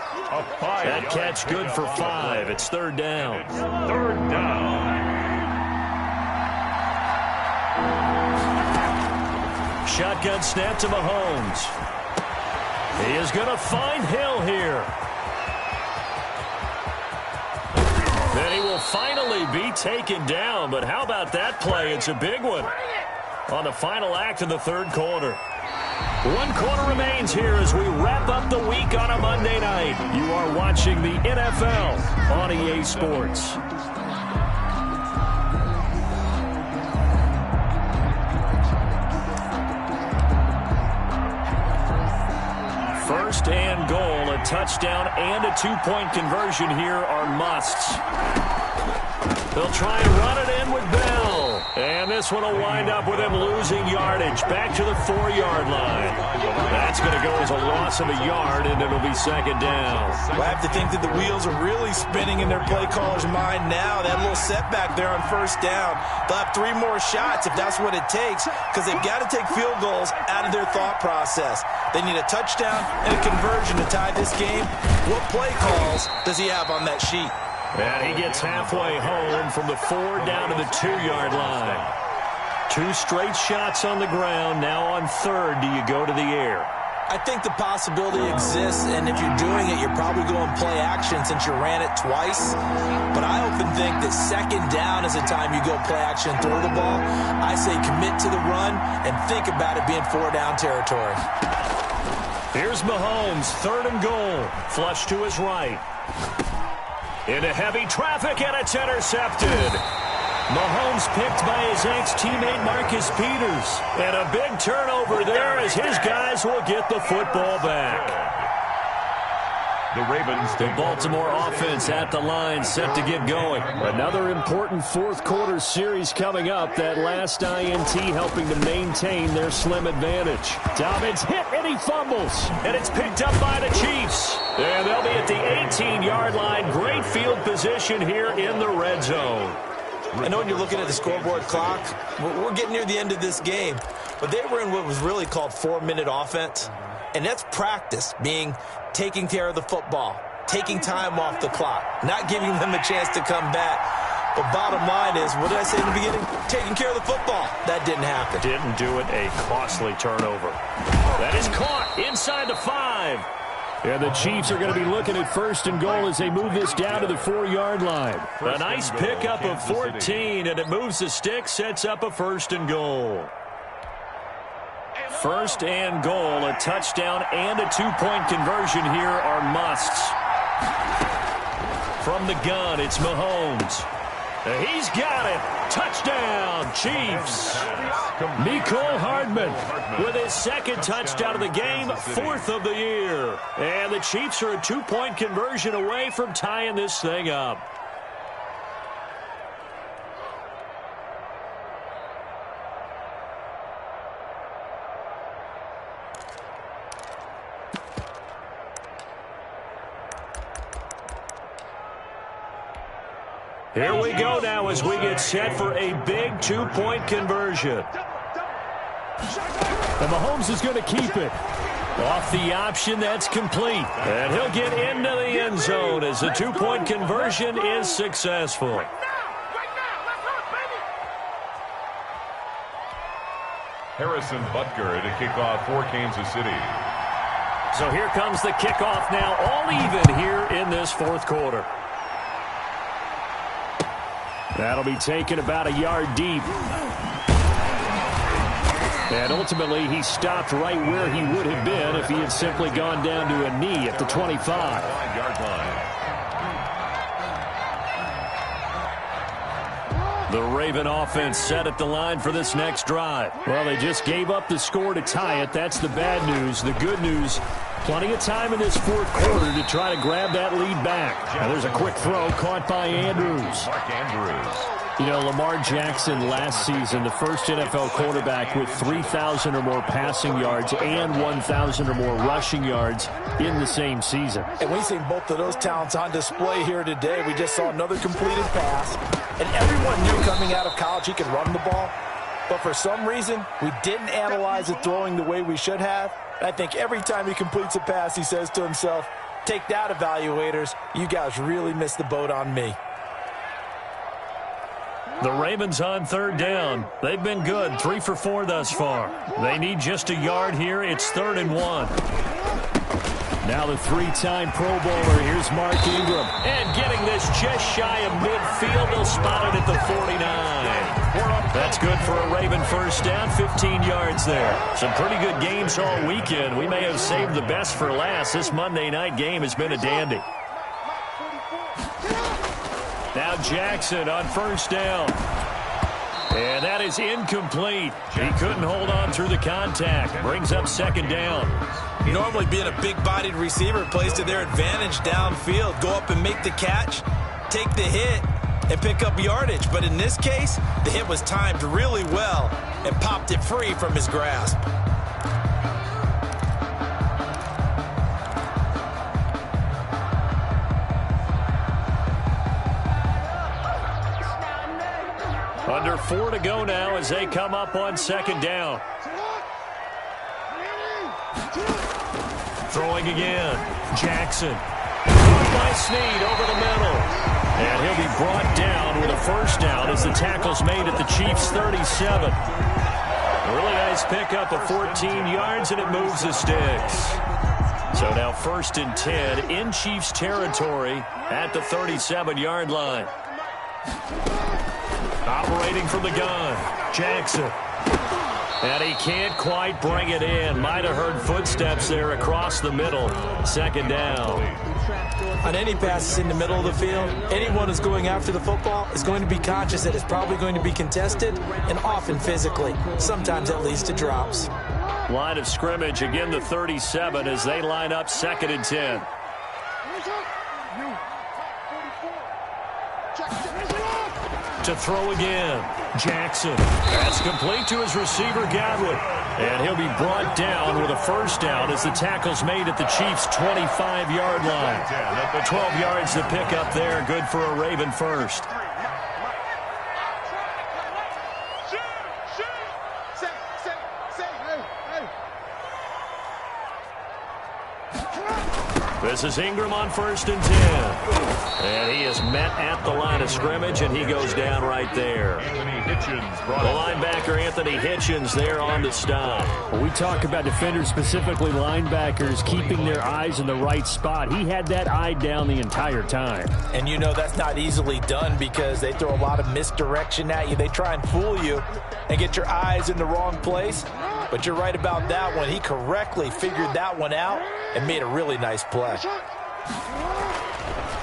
That catch good for 5. It's 3rd down. It's 3rd down. Shotgun snap to Mahomes. He is going to find Hill here. Then he will finally be taken down. But how about that play? It's a big one on the final act of the 3rd quarter. 1 quarter remains here as we wrap up the week on a Monday night. You are watching the NFL on EA Sports. First and goal, a touchdown and a 2-point conversion here are musts. They'll try and run it in with Bell. And this one will wind up with him losing yardage. Back to the 4-yard line. That's going to go as a loss of a yard, and it'll be 2nd down. Well, I have to think that the wheels are really spinning in their play caller's mind now. That little setback there on 1st down. They'll have 3 more shots if that's what it takes, because they've got to take field goals out of their thought process. They need a touchdown and a conversion to tie this game. What play calls does he have on that sheet? And he gets halfway home from the 4 down to the 2-yard line. 2 straight shots on the ground. Now on 3rd, do you go to the air? I think the possibility exists, and if you're doing it, you're probably going play action since you ran it twice. But I often think that 2nd down is the time you go play action and throw the ball. I say commit to the run and think about it being 4-down territory. Here's Mahomes, 3rd and goal. Flush to his right. Into heavy traffic, and it's intercepted. Mahomes picked by his ex-teammate Marcus Peters. And a big turnover there as his guys will get the football back. The Ravens. The Baltimore offense at the line, set to get going. Another important 4th quarter series coming up. That last INT helping to maintain their slim advantage. Dobbins hit and he fumbles. And it's picked up by the Chiefs. And they'll be at the 18-yard line. Great field position here in the red zone. I know when you're looking at the scoreboard clock, we're getting near the end of this game. But they were in what was really called 4-minute offense. And that's practice, meaning taking care of the football, taking time off the clock, not giving them a chance to come back. But bottom line is, what did I say in the beginning? Taking care of the football. That didn't happen. Didn't do it. A costly turnover. That is caught inside the 5. And the Chiefs are going to be looking at 1st and goal as they move this down to the 4-yard line. A nice pickup of 14, and it moves the stick, sets up a 1st and goal. 1st and goal, a touchdown and a 2-point conversion here are musts. From the gun, it's Mahomes. He's got it. Touchdown, Chiefs. Mecole Hardman with his 2nd touchdown of the game, 4th of the year. And the Chiefs are a 2-point conversion away from tying this thing up. Here we go now as we get set for a big 2-point conversion. And Mahomes is going to keep it. Off the option, that's complete. And he'll get into the end zone as the 2-point conversion is successful. Harrison Butker to kick off for Kansas City. So here comes the kickoff now, all even here in this 4th quarter. That'll be taken about a yard deep. And ultimately, he stopped right where he would have been if he had simply gone down to a knee at the 25. 5-yard line. The Raven offense set at the line for this next drive. Well, they just gave up the score to tie it. That's the bad news. The good news, plenty of time in this fourth quarter to try to grab that lead back. Now there's a quick throw caught by Andrews. Mark Andrews. You know, Lamar Jackson last season, the first NFL quarterback with 3,000 or more passing yards and 1,000 or more rushing yards in the same season. And we've seen both of those talents on display here today. We just saw another completed pass. And everyone knew coming out of college he could run the ball. But for some reason, we didn't analyze it throwing the way we should have. I think every time he completes a pass, he says to himself, take that, evaluators. You guys really missed the boat on me. The Ravens on third down. They've been good, 3 for 4 thus far. They need just a yard here. It's 3rd and 1. Now the 3-time Pro Bowler. Here's Mark Ingram. And getting this just shy of midfield. They'll spot it at the 49. That's good for a Raven first down, 15 yards there. Some pretty good games all weekend. We may have saved the best for last. This Monday night game has been a dandy. Now Jackson on first down. And that is incomplete. He couldn't hold on through the contact. Brings up 2nd down. Normally being a big-bodied receiver plays to their advantage downfield. Go up and make the catch, take the hit, and pick up yardage. But in this case, the hit was timed really well and popped it free from his grasp. Under 4 to go now as they come up on 2nd down. Throwing again. Jackson. Caught by Snead over the middle. And he'll be brought down with a first down as the tackle's made at the Chiefs' 37. A really nice pickup of 14 yards, and it moves the sticks. So now 1st and 10 in Chiefs territory at the 37-yard line. Operating from the gun, Jackson. And he can't quite bring it in. Might have heard footsteps there across the middle. 2nd down. On any passes in the middle of the field, anyone who's going after the football is going to be conscious that it's probably going to be contested and often physically. Sometimes that leads to drops. Line of scrimmage, again the 37 as they line up 2nd and 10. To throw again, Jackson. That's complete to his receiver, Godwin. And he'll be brought down with a first down as the tackle's made at the Chiefs' 25-yard line. 12 yards to pick up there, good for a Raven first. This is Ingram on 1st and 10. And he is met at the line of scrimmage, and he goes down right there. The linebacker, Anthony Hitchens, there on the stop. When we talk about defenders, specifically linebackers, keeping their eyes in the right spot, he had that eye down the entire time. And you know that's not easily done because they throw a lot of misdirection at you. They try and fool you and get your eyes in the wrong place. But you're right about that one. He correctly figured that one out and made a really nice play.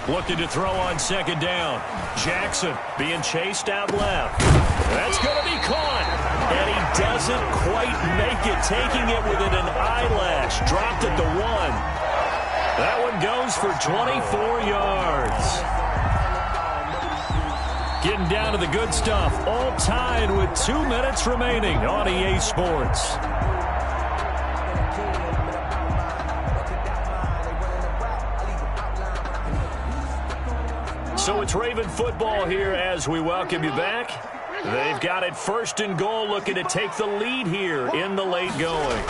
Looking to throw on 2nd down. Jackson being chased out left. That's going to be caught. And he doesn't quite make it, taking it within an eyelash. Dropped at the 1. That one goes for 24 yards. Getting down to the good stuff. All tied with 2 minutes remaining on EA Sports. So it's Raven football here as we welcome you back. They've got it 1st and goal, looking to take the lead here in the late going.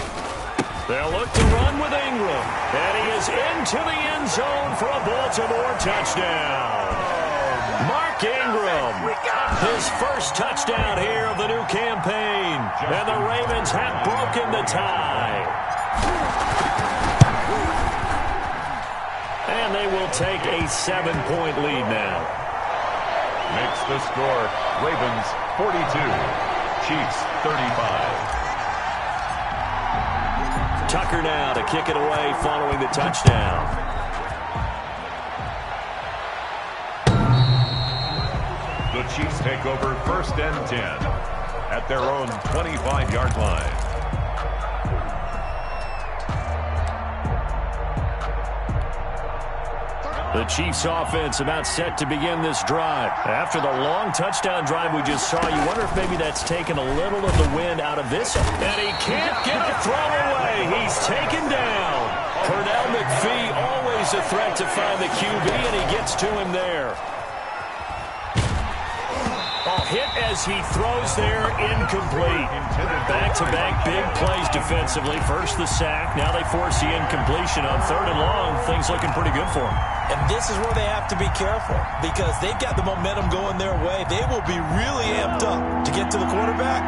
They'll look to run with Ingram. And he is into the end zone for a Baltimore touchdown. Mark Ingram, his first touchdown here of the new campaign. And the Ravens have broken the tie. And they will take a 7-point lead now. Makes the score Ravens 42, Chiefs 35. Tucker now to kick it away following the touchdown. The Chiefs take over 1st and 10 at their own 25-yard line. The Chiefs offense about set to begin this drive. After the long touchdown drive we just saw, you wonder if maybe that's taken a little of the wind out of this. And he can't get a throw away. He's taken down. Pernell McPhee, always a threat to find the QB, and he gets to him there. Hit as he throws there, incomplete. Back-to-back big plays defensively. First the sack, now they force the incompletion on 3rd and long. Things looking pretty good for them. And this is where they have to be careful because they've got the momentum going their way. They will be really amped up to get to the quarterback.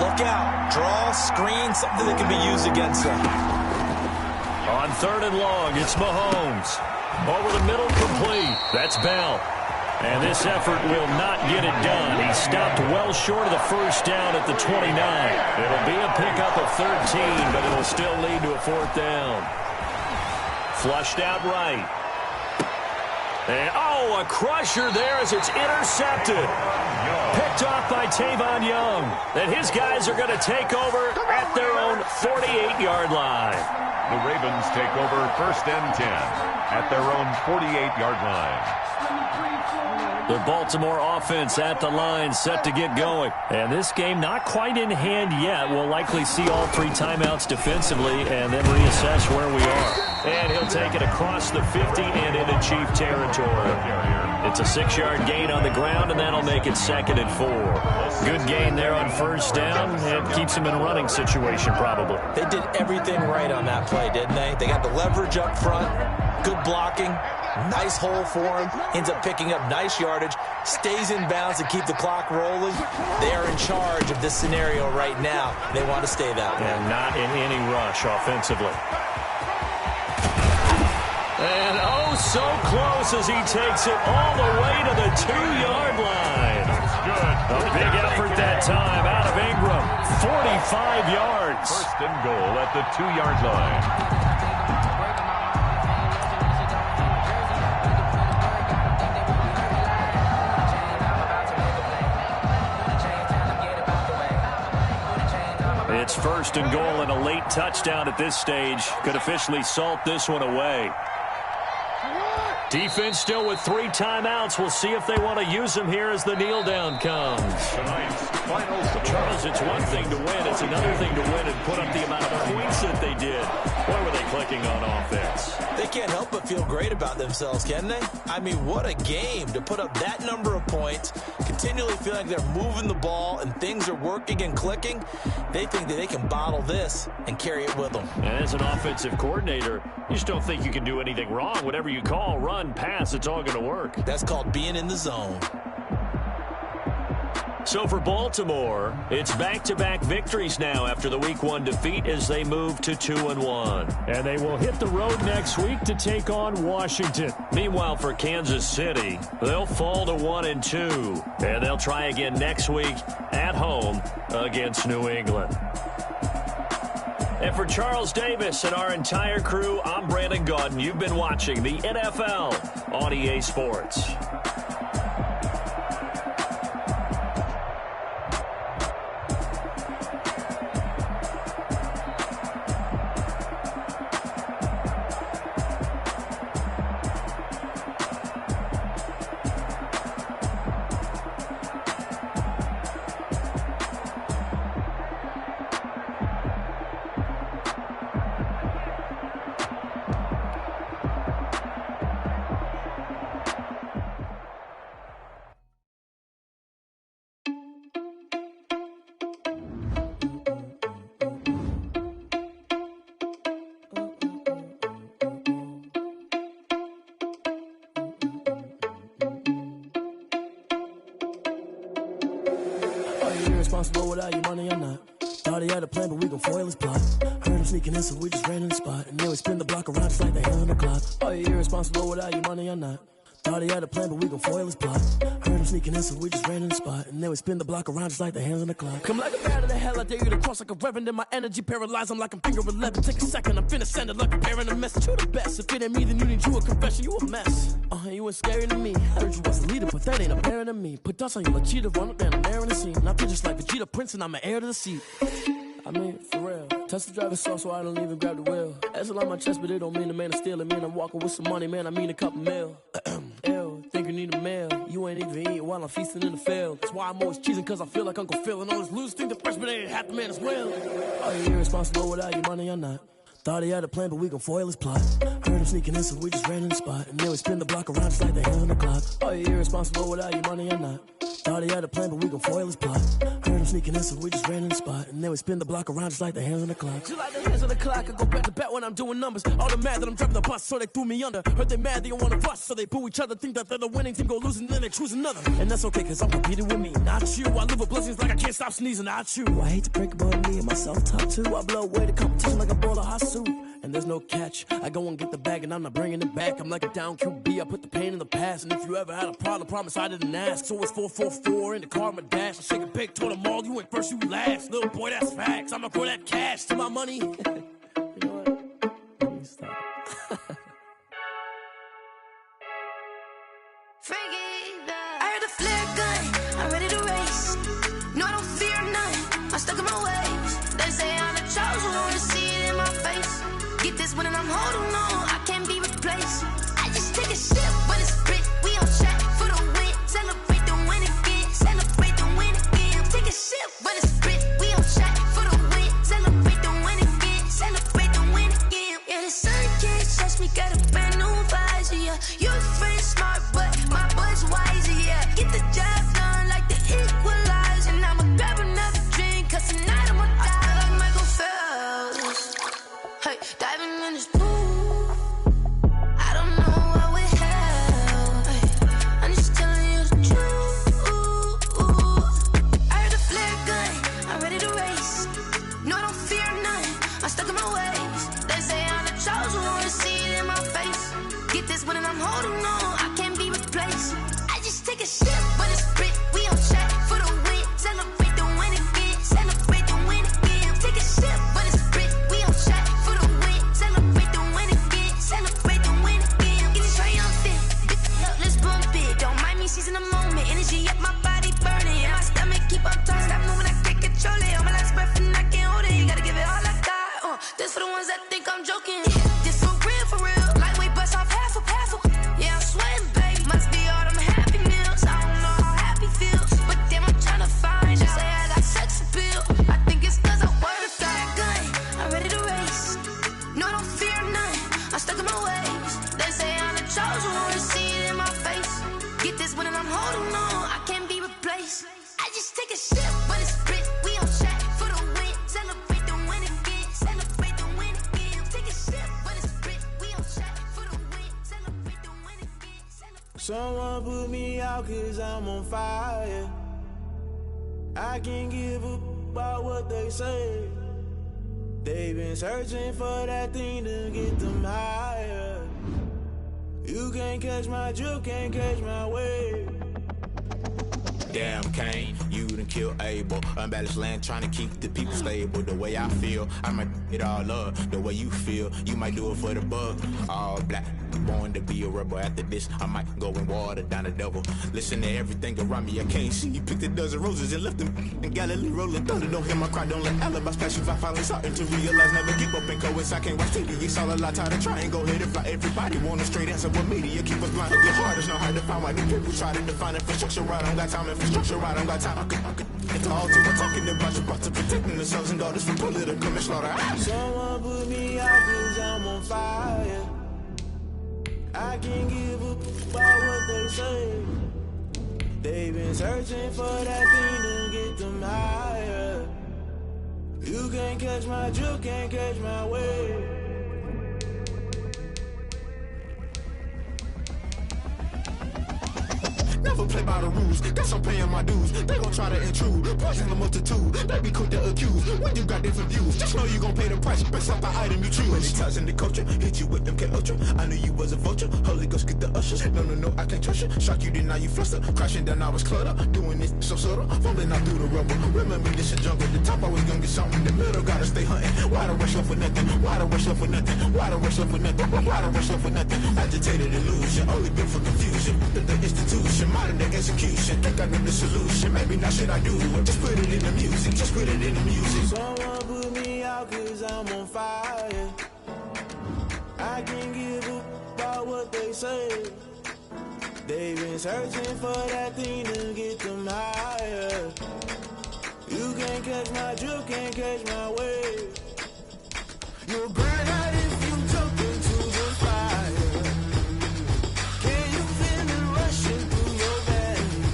Look out. Draw, screen, something that can be used against them. On 3rd and long, it's Mahomes. Over the middle, complete. That's Bell. And this effort will not get it done. He stopped well short of the first down at the 29. It'll be a pickup of 13, but it'll still lead to a 4th down. Flushed out right. And, a crusher there as it's intercepted. Picked off by Tavon Young. And his guys are going to take over at their own 48-yard line. The Ravens take over 1st and 10 at their own 48-yard line. The Baltimore offense at the line, set to get going. And this game not quite in hand yet. We'll likely see all 3 timeouts defensively and then reassess where we are. And he'll take it across the 50 and into Chief territory. It's a 6-yard gain on the ground, and that'll make it 2nd and 4. Good gain there on 1st down. It keeps him in a running situation probably. They did everything right on that play, didn't they? They got the leverage up front, good blocking. Nice hole for him. Ends up picking up nice yardage. Stays in bounds to keep the clock rolling. They are in charge of this scenario right now. They want to stay that way. And not in any rush offensively. And so close as he takes it all the way to the 2-yard line. A big effort that time out of Ingram. 45 yards. 1st and goal at the 2-yard line. It's 1st and goal and a late touchdown at this stage. Could officially salt this one away. Defense still with 3 timeouts. We'll see if they want to use them here as the kneel down comes. Charles, it's one thing to win. It's another thing to win and put up the amount of points that they did. Where were they clicking on offense? They can't help but feel great about themselves, can they? I mean, what a game to put up that number of points, continually feel like they're moving the ball and things are working and clicking. They think that they can bottle this and carry it with them. And as an offensive coordinator, you just don't think you can do anything wrong. Whatever you call, run, pass, it's all going to work. That's called being in the zone. So for Baltimore, it's back-to-back victories now after the Week 1 defeat as they move to 2-1. And they will hit the road next week to take on Washington. Meanwhile, for Kansas City, they'll fall to 1-2. And they'll try again next week at home against New England. And for Charles Davis and our entire crew, I'm Brandon Gaudin. You've been watching the NFL on EA Sports. Responsible without your money or not. Thought he had a plan, but we gon' foil his plot. Heard him sneaking in, so we just ran in the spot. And then we spin the block around just like the hell on the clock. Are you irresponsible without your money or not? Thought he had a plan, but we gon' foil his plot. Heard him sneaking in, so we just ran in the spot. And then we spin the block around just like the hands on the clock. Come like a bat of the hell, I dare you to cross like a reverend. In my energy paralyzed, I'm like I'm finger 11. Take a second, I'm finna send it like a parent a message. You the best, if it ain't me, then you need you a confession. You a mess, you ain't scary to me. Heard you was a leader, but that ain't apparent to me. Put dust on you like cheetah, run up down the air in the scene. And I feel just like Vegeta Prince, and I'm an heir to the seat. I mean, for real. Touch the driver's sauce so I don't even grab the wheel. That's on my chest, but it don't mean the man is stealing. Man, I'm walking with some money, man, I mean a couple mil. Ew, think you need a meal. You ain't even eating while I'm feasting in the field. That's why I'm always cheesing, cause I feel like Uncle Phil. And all those losers think the freshman ain't half the man as well. Are you irresponsible without your money or not? Thought he had a plan, but we gon' foil his plot. Heard him sneaking in, so we just ran in the spot. And then we spin the block around just like the hands on the clock. Are you irresponsible without your money or not? Thought he had a plan, but we gon' foil his plot. Heard him sneaking in, so we just ran in the spot. And then we spin the block around just like the hands on the clock. Just like the hands on the clock, I go back to back when I'm doing numbers. All the mad that I'm driving the bus, so they threw me under. Heard they mad, they don't wanna bust, so they boo each other. Think that they're the winning team, go losing, then they choose another. And that's okay, cause I'm competing with me, not you. I live with blessings like I can't stop sneezing, not you. I hate to break about me and my self-talk too. I blow away the competition like a bowl of hot soup. And there's no catch. I go and get the bag and I'm not bringing it back. I'm like a down QB, I put the pain in the past. And if you ever had a problem, promise I didn't ask. So it's 444 in the car, my dash. I shake a big, told them all, you ain't first, you last. Little boy, that's facts. I'ma throw that cash to my money. You know what? Let me stop. I heard a flare gun, I'm ready to race. No, I don't fear none, I'm stuck in my ways. They say I'm the chosen one, to see it in my face. Get this one and I'm holding on, I can't be replaced. I just take a sip when it's split, we on track for the win. Celebrate the win again, celebrate the win again. Take a sip when it's split, we on track for the win. Celebrate the win again, celebrate the win again. Yeah, the sun can't touch me, got a brand new visor, yeah. Your friend smart, but my boy's wiser, yeah. Get the job done like the equalizer. And I'ma grab another drink, cause tonight I'ma die like Michael Phelps. Hey, diving in this pool, I don't know what we have. Hey, I'm just telling you the truth. I heard a flare gun, I'm ready to race. No, I don't fear none, I'm stuck in my ways. They say I'm the chosen one, to see it in my face. Get this one and I'm holding on, I can't be replaced. I just take a sip when it's split, we on track for the win. Celebrate the win again, celebrate the win again. Take a sip when it's split, we on track for the win. Celebrate the win again, celebrate the win again. Get it triumphant, let's bump it. Don't mind me seizing the moment, energy up my body burning. And my stomach keep on turning, stop moving, I can't control it. On my last breath and I can't hold it, you gotta give it all I got. This for the ones that think I'm joking. This for real, lightweight bust off half a. Yeah, I'm sweating, babe, must be all them happy meals. I don't know how happy feels, but damn, I'm trying to find out. Say I got sex appeal, I think it's cause I wear a flat gun. I'm ready to race, no, I don't fear none, I'm stuck in my ways. They say I'm the chosen one, to see it in my face. Get this one and I'm holding on, I can't be replaced. I just take a sip when it's split, we on track for the win. Celebrate the win again, celebrate the win again. Take a sip when it's split, we on track for the win. Celebrate the win again, celebrate. Someone put me out cause I'm on fire. I can't give up about what they say. They've been searching for that thing to get them higher. You can't catch my drift, can't catch my wave. Damn, Kane, you done killed Abel. Unbalanced land, trying to keep the people stable. The way I feel, I might it all up. The way you feel, you might do it for the bug. All black, born to be a rebel. After this, I might go and water down the devil. Listen to everything around me, I can't see. You picked a dozen roses and left them in Galilee rolling thunder. Don't hear my cry, don't let alibis pass you. I finally starting to realize, never give up and coincide. I can't watch TV, it's all a lot. Tired of trying, go ahead and fly. Everybody want a straight answer with media. Keep us blind, get hard, it's not hard to find. Why do people try to define infrastructure right? I don't got time, infrastructure right, I don't got time. It's all to we're talking about you, about to protecting the sons and daughters from political manslaughter. Someone put me out cause I'm on fire. I can't give up about what they say. They've been searching for that thing to get them higher. You can't catch my drift, can't catch my wave. Never play by the rules. Guess I'm paying my dues. They gon' try to intrude. Poison the multitude. They be quick to accuse. When you got different views, just know you gon' pay the price. Best up the item you choose. Many times in the culture, hit you with them K-Ultra. I knew you was a vulture. Holy Ghost get the ushers. No, I can't trust you. Shock you, then now you fluster. Crashing down, I was clutter. Doing this so subtle. Fumbling out through the rubble. Remember this is jungle. The top always gonna get something. The middle gotta stay hunting. Why the rush up for nothing? Why the rush up for nothing? Why the rush up for nothing? Why the rush up for nothing? Agitated illusion. Only built for confusion. The institution. Modern day execution. Think I know the solution. Maybe not shit I do. Just put it in the music. Just put it in the music. Someone put me out cause I'm on fire. I can't give up about what they say. They've been searching for that thing to get them higher. You can't catch my drip, can't catch my wave. You'll burn out if you jump into the fire. Can you feel it rushing through your veins?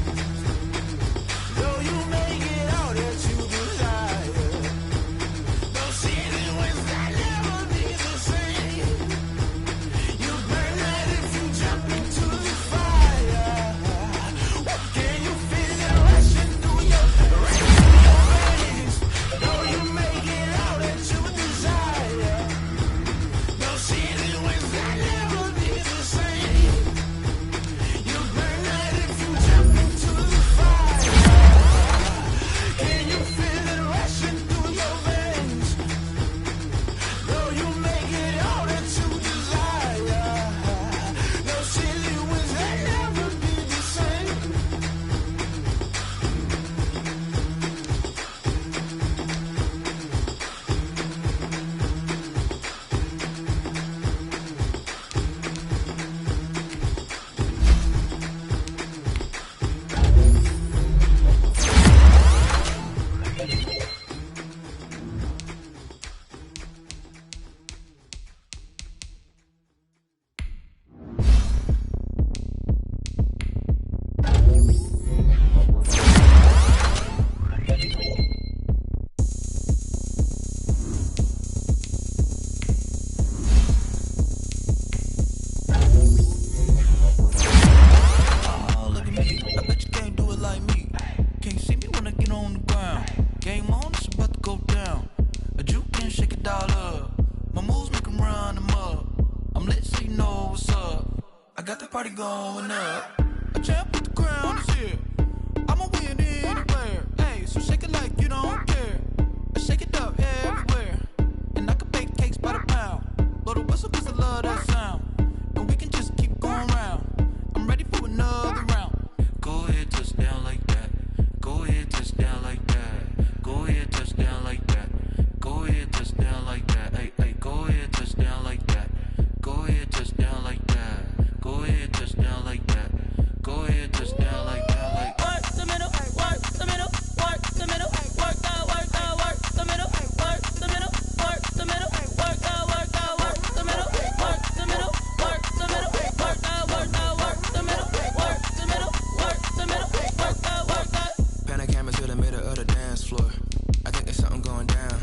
Though you may get all that you desire, those ceiling winds that never be the same. You burn out if you jump into the fire. Can you feel it rushing through your veins? Though you may get all that you desire, those ceiling winds that never be the same. You burn out if you jump into the fire. Can you feel it rushing through your veins? Though you may get all that you desire, those silly winds that never be the same. Oh, look at me. I bet you can't do it like me. Can't see me when I get on the ground. Game on, it's about to go down. A juke and shake it all up. My moves make 'em run them up. I'm lit so you know what's up. I got the party going up. A champ with the crown is here. I'ma win anywhere. Hey, so shake it like you don't care. I shake it up everywhere. And I can bake cakes by the pound. Blow the whistle 'cause I love that sound. And we can just keep going round. I'm ready for another round. Go ahead, touch down like that. Go ahead, touch down like that. Go ahead, touch down like that. Go ahead, touch down like that. Hey, hey, go ahead, touch down like that. Go ahead, touch down like that. Go ahead, touch down like that. Go ahead, touch down like that. Like Work the middle, work the middle, work the middle, work that, work that, work the middle, work the middle, work the middle, work that, work that, work the middle, work the middle, work the middle, work that, work that, work the middle, work the middle, work the middle, work that, work that. Panic cameras to the middle of the dance floor. I think there's something going down.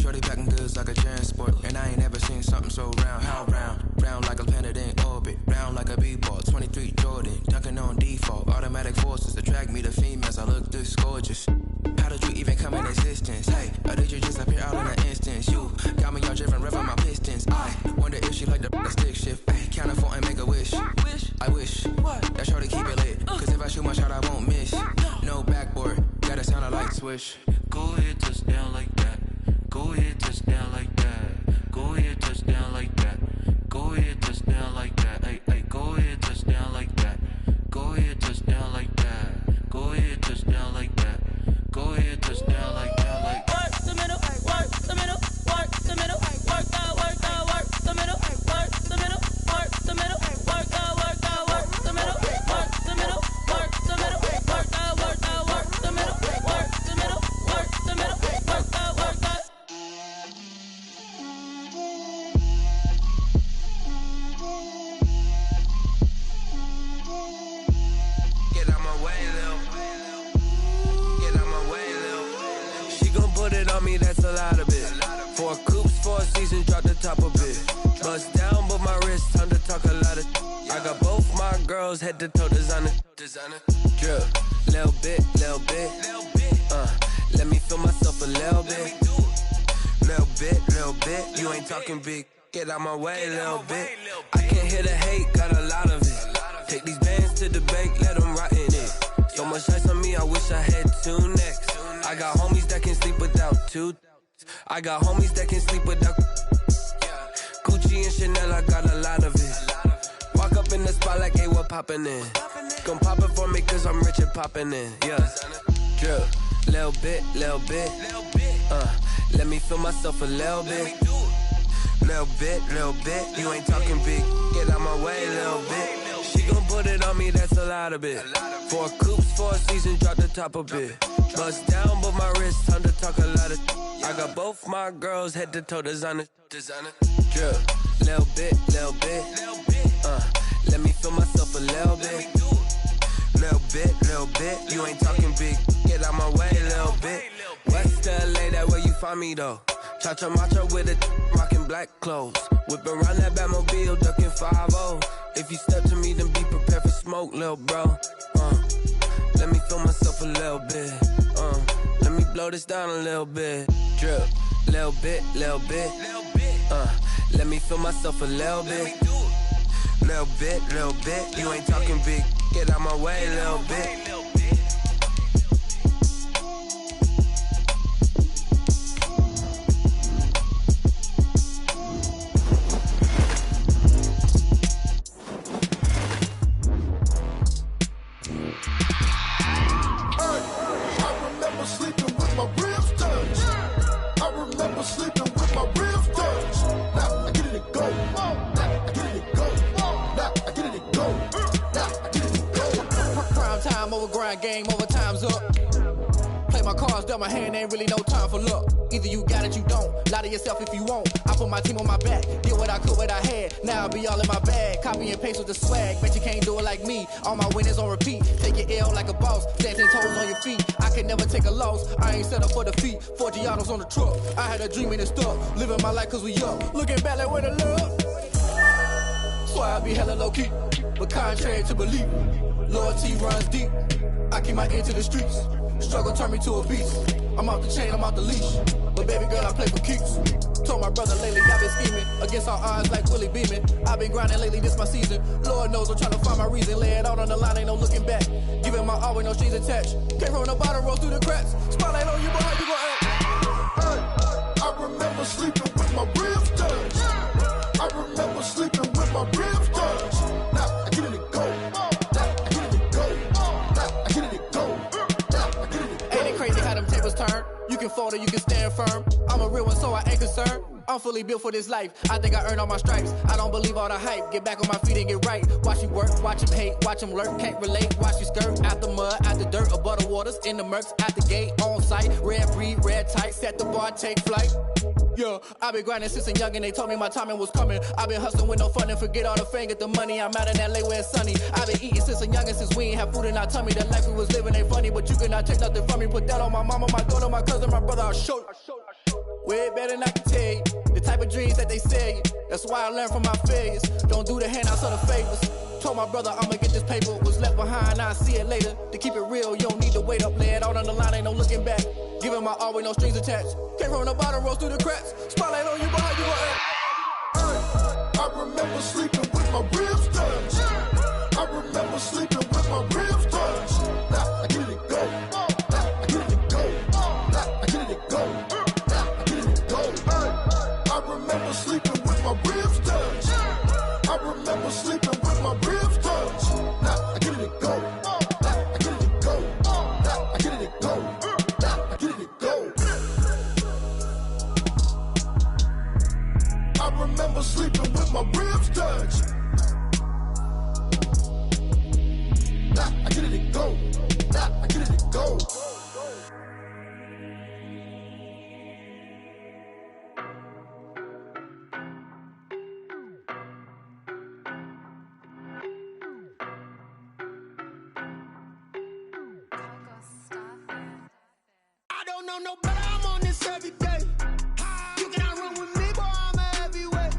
Shorty packing goods like a transport, and I ain't never seen something so round. How round? Round like a planet in orbit, round like a b-ball. 23 Jordan, dunking on default. Automatic forces attract me to females. I look this gorgeous. How did you even come in existence? Hey, or did you just appear out in an instance? You got me all driven, revving my pistons. I wonder if she like the stick shift. Hey, count a 4 and make a wish. I wish that shorty keep it lit. 'Cause if I shoot my shot, I won't miss. No backboard, gotta sound a light switch. Go ahead, touch down like that. Go ahead, touch down like that. Go ahead, touch down like that. Go ahead, touch down like that. Hey, hey, go ahead, touch down like that. Go ahead, touch down like that. Go ahead, touch down like that. Go ahead, touch down like that. Like Work the middle, work the middle, work the middle, work that, work that, work the middle, work the middle, work the middle, work that, work that, work the middle, work the middle, work the middle, work that, work that, work the middle, work the middle, work the middle, work that, work that. Get out my way, Lil. Get out my way, Lil. She gon' put it on me, that's a lot of it. 4 coops, 4 seasons, drop the top of it. Bust down, but my wrist, time to talk a lot of. I got both my girls girls head to toe designer. Drip, little bit. Let me feel myself a little bit. Little bit. You ain't talking big. Get out my way, little bit. I can't hear the hate, got a lot of it. Take these bands to the bank, let them rot in it. So much ice on me, I wish I had two necks. I got homies that can sleep without two. I got homies that can sleep without Gucci and Chanel, I got a lot of it. Walk up in the spot like, hey, what poppin' in? Gon' pop it for me cause I'm rich and poppin' in, yeah. Drip, little bit. Let me feel myself a little bit. Little bit. You ain't talking big. Get out my way, little bit. She gon' put it on me, that's a lot of it. 4 coops, 4 seasons, drop the top a bit. Bust down, but my wrist, time to talk a lot of. I got both my girls head to toe designer. Drip, little bit. Let me feel myself a little bit. Little bit. You ain't talking big. Get out my way, little bit. West LA, that where you find me though. Cha-cha matcha with it, rockin' black clothes. Whip around that Batmobile, ducking 5-0. If you step to me, then be prepared for smoke, lil' bro. Let me feel myself a little bit. Let me blow this down a little bit. Drip, little bit. Let me feel myself a little bit. Little bit. You ain't talking big. Get out my way, little bit. Game over, time's up. Play my cards, dealt my hand, ain't really no time for luck. Either you got it, you don't. Lie to yourself if you won't. I put my team on my back, did what I could, what I had. Now I'll be all in my bag, copy and paste with the swag. Bet you can't do it like me. All my winners on repeat. Take your L like a boss, dancing toes on your feet. I can never take a loss, I ain't set up for defeat. 4 Giannos on the truck, I had a dream and it stuck. Living my life cause we up, looking back like where the love. Swear I be hella low key, but contrary to belief, loyalty runs deep. I keep my ear to the streets. Struggle turn me to a beast. I'm off the chain, I'm off the leash. But baby girl, I play for keeps. Told my brother lately, I've been scheming against all odds like Willie Beeman. I've been grinding lately, this my season. Lord knows I'm trying to find my reason. Lay it out on the line, ain't no looking back. Giving my all with no strings attached. Came from the bottom, roll through the cracks. Spotlight on you, boy, how you gon' act? I remember sleeping with my ribs touched. I remember sleeping with my ribs touched. Now I get it to go. Turn. You can fold or you can stand firm. I'm a real one, so I ain't concerned. I'm fully built for this life. I think I earned all my stripes. I don't believe all the hype. Get back on my feet and get right. Watch you work, watch him hate, watch him lurk. Can't relate, watch you skirt. Out the mud, out the dirt, above the waters, in the murks, out the gate, on site. Red breed, red tight, set the bar, take flight. Yeah, I been grinding since a young and they told me my timing was coming. I been hustling with no fun and forget all the fame, get the money. I'm out in LA where it's sunny. I been eating since a young and since we ain't have food in our tummy. The life we was living ain't funny, but you cannot take nothing from me. Put that on my mama, my daughter, my cousin, my brother, I'll show you. Way better than I can tell you. The type of dreams that they sell you. That's why I learned from my failures. Don't do the handouts or the favors. Told my brother I'ma get this paper. Was left behind, I'll see it later. To keep it real, you don't need to wait up. Lay it out on the line, ain't no looking back. Giving my all with no strings attached. Came from the bottom, rose through the cracks. Spotlight on you, boy, how you gon' act? I remember sleeping with my ribs touched. I remember sleeping with my ribs touched. Now I get it to go. Now I get it to go. Now I get it to go. Now I get it to go. I remember sleeping with my ribs touched. I remember sleeping with my ribs touched. Now I get it to go. Now I get it to go. Now I get it to go. Now I get it to go. I remember sleeping with my ribs touched. Now I get it to go. Now I get it to go. I don't know no better, I'm on this every day. You cannot run with me, boy, I'm a heavyweight.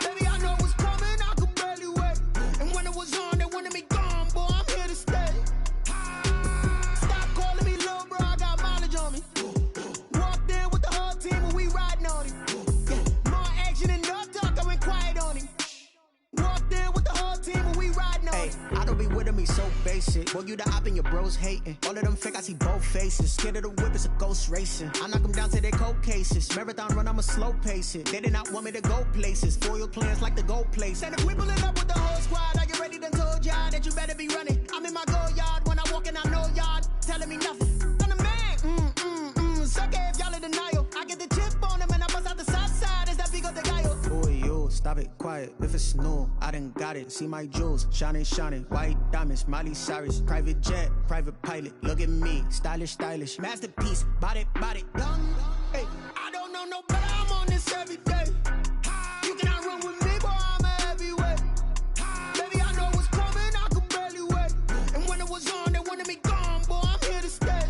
Baby, I know what's coming, I could barely wait. And when it was on, they wanted me Shorty with me so basic. Boy, you the op and your bros hating. All of them fake, I see both faces. Scared of the whip, it's a ghost racing. I knock them down to their cold cases. Marathon run, I'ma slow pace it. They did not want me to go places. Foil plans like the gold place. And if we pulling up with the whole squad, are you ready? Done told y'all that you better be running. I'm in my go yard. When I walk in, I know y'all telling me nothing. I'm the man. Suck it if y'all in denial. I get the chip on them and I bust out the south side. Is that Vigo de Gallo? Boy, yo, stop it, quiet. If it's new, I done got it. See my jewels, shining, shining. White diamonds, Miley Cyrus. Private jet, private pilot. Look at me, stylish, stylish. Masterpiece, body, young. Hey, I don't know no better, I'm on this every day. You cannot run with me, boy, I'm a heavyweight. Baby, I know what's coming, I could barely wait. And when it was on, they wanted me gone, boy, I'm here to stay.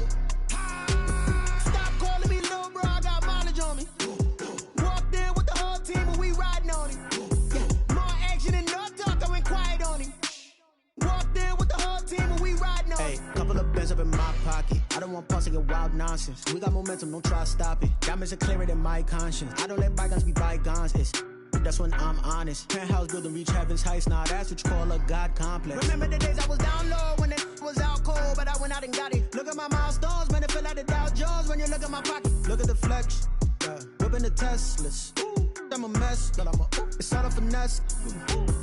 Stop calling me little bro, I got mileage on me. Walked in with the whole team and we riding on it. Yeah. More action and no talk, I went quiet on him. Walked in with the whole team and we riding on it. Hey, couple of bands up in my pocket. I don't want pulse and wild nonsense. We got momentum, don't try to stop it. Diamonds are clearer than my conscience. I don't let bygones be bygones. That's when I'm honest. Penthouse building, reach heaven's heights. Nah, that's what you call a God complex. Remember the days I was down low when it was out cold, but I went out and got it. Look at my milestones, man, it feel like the Dow Jones when you look at my pocket. Look at the flex, yeah. Whipping the Teslas. Ooh, I'm a mess, but it's all a finesse.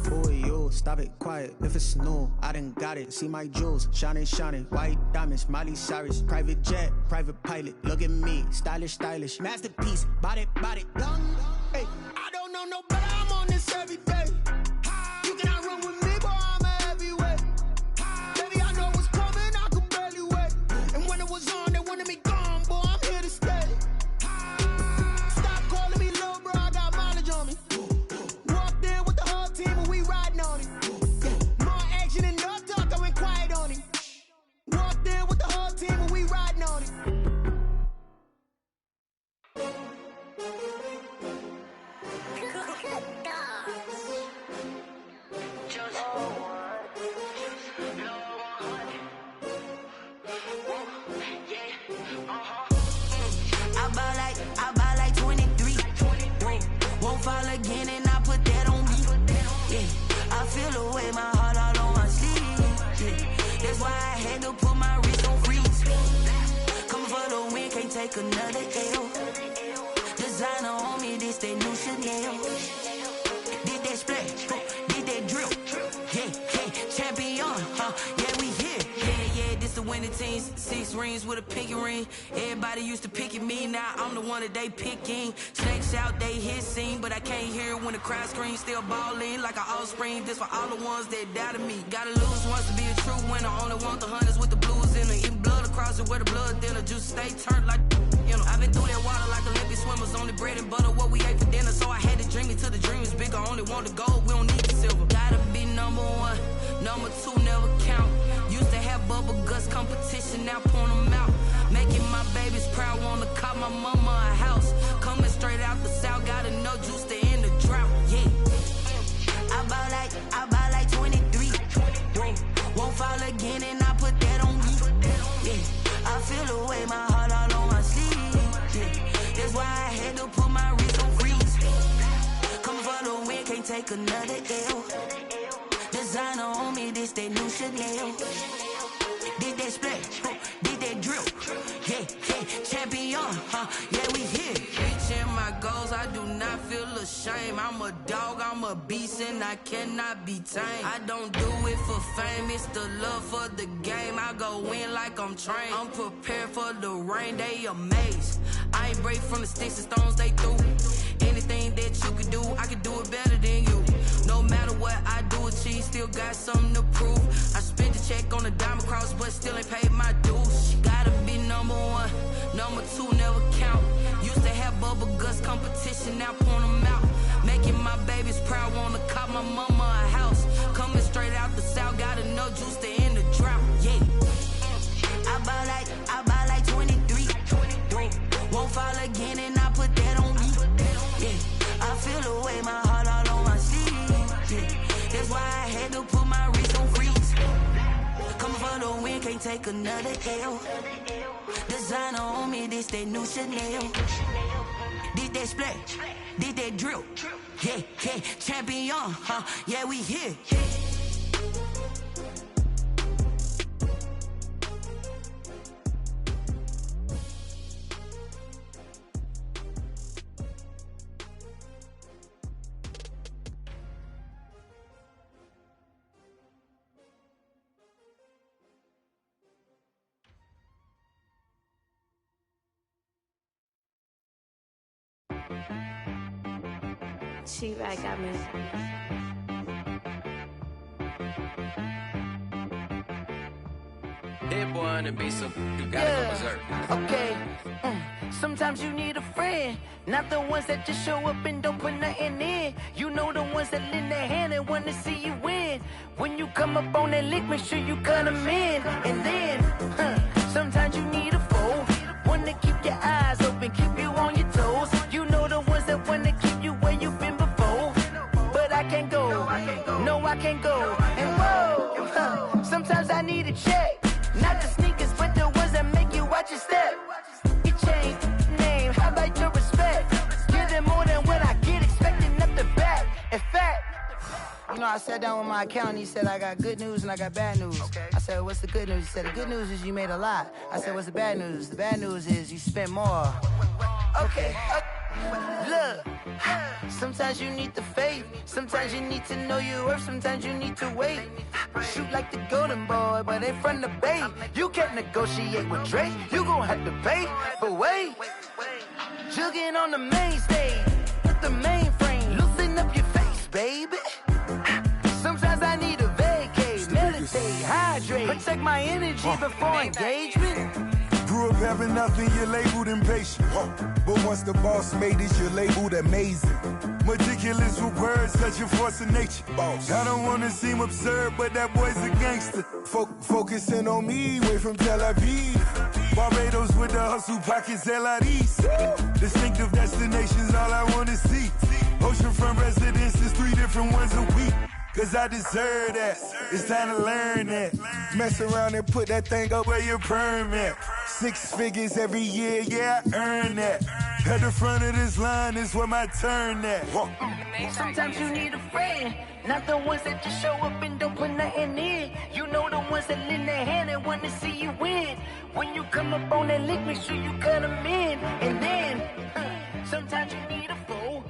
Boy, yo, stop it, quiet. If it's new, I done got it. See my jewels, shining, shining. White diamonds, Miley Cyrus. Private jet, private pilot. Look at me, stylish, stylish. Masterpiece, body, young. Hey, I don't know no better, I'm on this every day. You cannot run with me, boy, I'm a heavyweight. Baby, I know what's coming, I could barely wait. And when it was on, they wanted me gone, boy, I'm here to stay. Stop calling me little bro, I got mileage on me. Walked in with the whole team and we riding on it. Yeah. More action and no talk, I went quiet on him. Walked in with the whole team and we riding on it. I buy like 23. Won't fall again and I put that on me. Yeah, I feel away my heart all on my sleeve. Yeah, that's why I had to put my wrist on freeze. Come for the win, can't take another L. Designer on me, this that new Chanel. Did that splash, did that drill. Yeah, champion, yeah, we here. Yeah, this the winning teams. 6 rings with a pinky ring. Everybody used to pick at me, now I'm the one that they picking. Snakes out, they hit scene, but I can't hear when the crowd screams. Still ballin' like an offspring. This for all the ones that doubted me. Gotta lose once to be a true winner. Only want the hunters with the blues in it. Eating blood across it where the blood thinner. Juice stay turned like, you know. I've been through that water like Olympic swimmers. Only bread and butter, what we ate for dinner. So I had to dream it till the dream is bigger. Only want the gold, we don't need the silver. Gotta be number 1, number 2 never count. Used to have bubble guts competition, now point them out. Making my babies proud, wanna call my mama a house. Coming straight out the south, gotta know juice to end the drought. Yeah, I buy like 23. Won't fall again and I put that on me. Yeah, I feel away my heart all on my sleeve. Yeah, that's why I had to put my wrist on freeze. Coming for the win, can't take another L. Designer on me, this that new Chanel. Did that splash, did that drill. Yeah, champion, yeah, we here. Reaching my goals, I do not feel ashamed. I'm a dog, I'm a beast, and I cannot be tamed. I don't do it for fame, it's the love for the game. I go in like I'm trained. I'm prepared for the rain, they amazed. I ain't break from the sticks and stones they threw. Anything that you can do, I can do it better than you. No matter what I do, achieve, still got something to prove. I spent the check on the diamond cross, but still ain't paid my dues. Gotta be number 1, number 2 never count. Used to have bubble guts competition, now point them out. Making my babies proud, wanna call my mama a house. Coming straight out the south, gotta know juice to end the drought. Yeah, I buy like 23. Won't fall again and I put that on me. Yeah, I feel away my heart all on my sleeve. Yeah, that's why I had to put my wrist on freeze. Coming for the win, can't take another L. Designer on me, this that new Chanel. Did that splash, did that drill. Yeah, champion, yeah, we here. She right got me. Hit boy on the beat, so you gotta go berserk. Okay. Sometimes you need a friend, not the ones that just show up and don't put nothing in. You know the ones that lend their hand and want to see you win. When you come up on that lick, make sure you cut them in. And then, sometimes you need a foe, one to keep your eyes open, keep you on your toes. You know the ones that want to keep you where you've been before. But I can't go, no I can't go. And whoa, sometimes I need a check, not the sneakers, but the ones that make you watch your step. Your chain, name, how about your respect? Give them more than what I get, expecting up the back. In fact, you know, I sat down with my accountant, he said I got good news and I got bad news. I said, what's the good news? He said, the good news is you made a lot. I said, what's the bad news? The bad news is you spent more. Okay, look, sometimes you need the faith, sometimes you need to know your worth, sometimes you need to wait. Shoot like the golden boy, but ain't from the bay. You can't negotiate with Drake, you gon' have to pay. But wait, jugging on the main stage, with the mainframe, loosen up your face, baby. Sometimes I need a vacate, meditate, hydrate, protect my energy before engagement. Grew up having nothing, you're labeled impatient. But once the boss made it, you're labeled amazing. Meticulous with words, such a force of nature. I don't wanna seem absurd, but that boy's a gangster. Focusing on me, way from Tel Aviv. Barbados with the hustle pockets, LIDs. Distinctive destinations, all I wanna see. Oceanfront residences, 3 different ones a week. Cause I deserve that, it's time to learn that. Mess around and put that thing up where your permit. 6 figures every year, yeah, I earn that. At the front of this line is where my turn at. Sometimes you need a friend, not the ones that just show up and don't put nothing in. You know the ones that lend their hand and want to see you win. When you come up on that lick, make sure you cut them in. And then, sometimes you need a foe.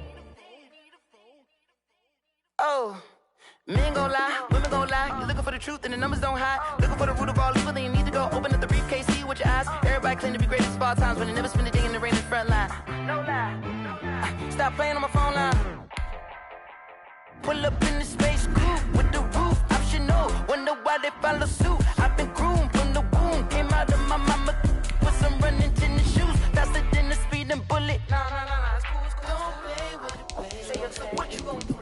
Oh. Men gon' lie, women gon' lie. You're looking for the truth and the numbers don't hide. Looking for the root of all evil, then you need to go open up the briefcase, see with your eyes. Everybody claim to be greatest of all times, but they never spend a day in the rain in the front line. No lie. Stop playing on my phone line. Pull up in the space coupe with the roof optional. Wonder why they follow suit. I've been groomed from the womb. Came out of my mama with some running tennis shoes. Faster than the speeding bullet. Nah, it's cool, it's cool. Don't play with it, play. Say what you gon' do?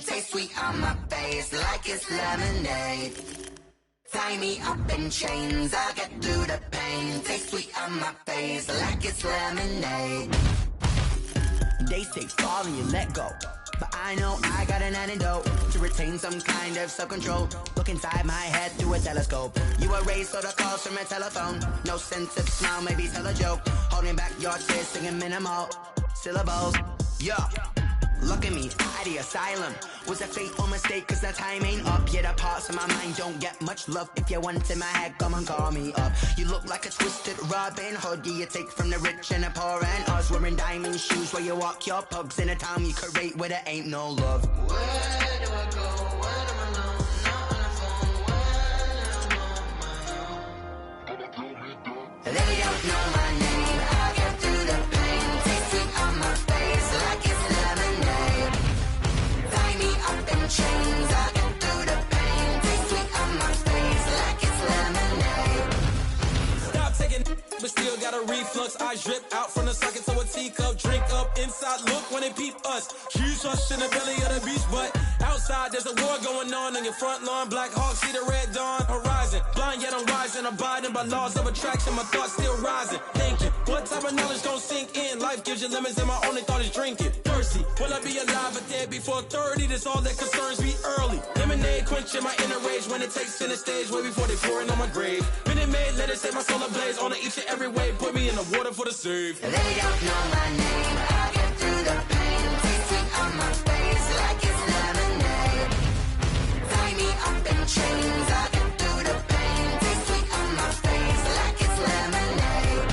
Taste sweet on my face like it's lemonade. Tie me up in chains, I'll get through the pain. Taste sweet on my face like it's lemonade. They say fall and you let go, but I know I got an antidote to retain some kind of self-control. Look inside my head through a telescope. You erase all the calls from a telephone. No sense of smile, maybe tell a joke. Holding back your tears, singing minimal syllables. Yeah. Look at me, at the asylum. Was a fateful mistake, cause the time ain't up. Yet the parts of my mind don't get much love. If you want in my head, come and call me up. You look like a twisted Robin Hood. Yeah, you take from the rich and the poor and us. Wearing diamond shoes where you walk your pugs. In a town you create where there ain't no love. Where do I go? When I'm alone? Not on the phone, when I'm on my own. They don't know my name. I get through the pain. Taste sweet on my face like it's lemonade. Tie me up in chains. I get through the pain. Taste sweet on my face like it's lemonade. Stop taking, but still got a reflux. I drip out from the socket to a teacup. Drink up inside, look when they peep us. Huge rush in the belly of the beach, but outside there's a war going on your front lawn. Black Hawk, see the red dawn horizon. Blind yet I'm rising, abiding by laws of attraction. My thoughts still rising. Thinking, what type of knowledge gon' sink in? Life gives you lemons and my only thought is drinking. Thirsty, will I be alive or dead before 30? That's all that concerns me early. Lemonade quenching my inner rage when it takes center stage way before they pour it on my grave. Minute Maid, let it set my soul ablaze on each and every way. Put me in the water for the save. They don't know my name. I get through the pain. Taste sweet on my face like it's lemonade. Tie me up in chains. I get through the pain. Taste sweet on my face like it's lemonade.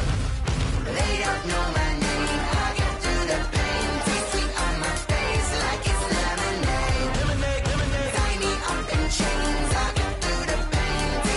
They don't know my name. I get through the pain. Taste sweet on my face like it's lemonade. Tie me up in chains. I get through the pain.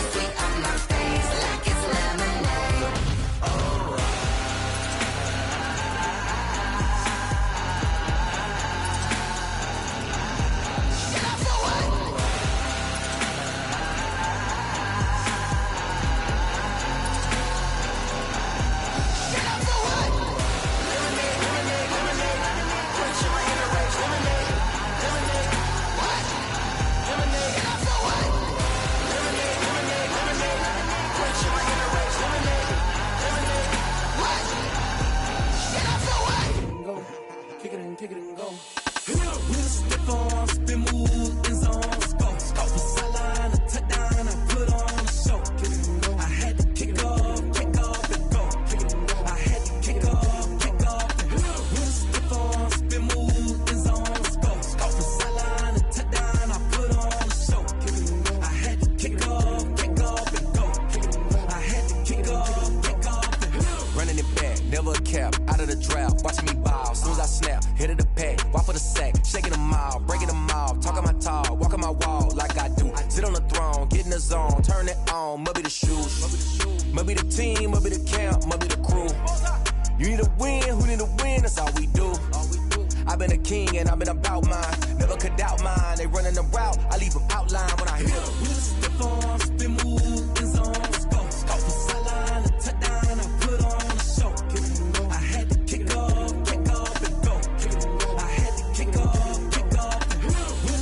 never a cap, out of the drought, watching me ball. Soon as I snap, hit of the pack, walk for the sack, shaking them all, breaking them all, talking my talk, walking my wall like I do. Sit on the throne, get in the zone, turn it on, must be the shoes, must be the team, must be the camp, must be the crew. You need a win, who need a win, that's all we do. I've been a king and I've been about mine, never could doubt mine. They running the route, I leave them outline when I hit them. Step on, spin move, in zone, let's go. Off the sideline, a touchdown, I put on a show. I had to kick off and go. I had to kick off and go.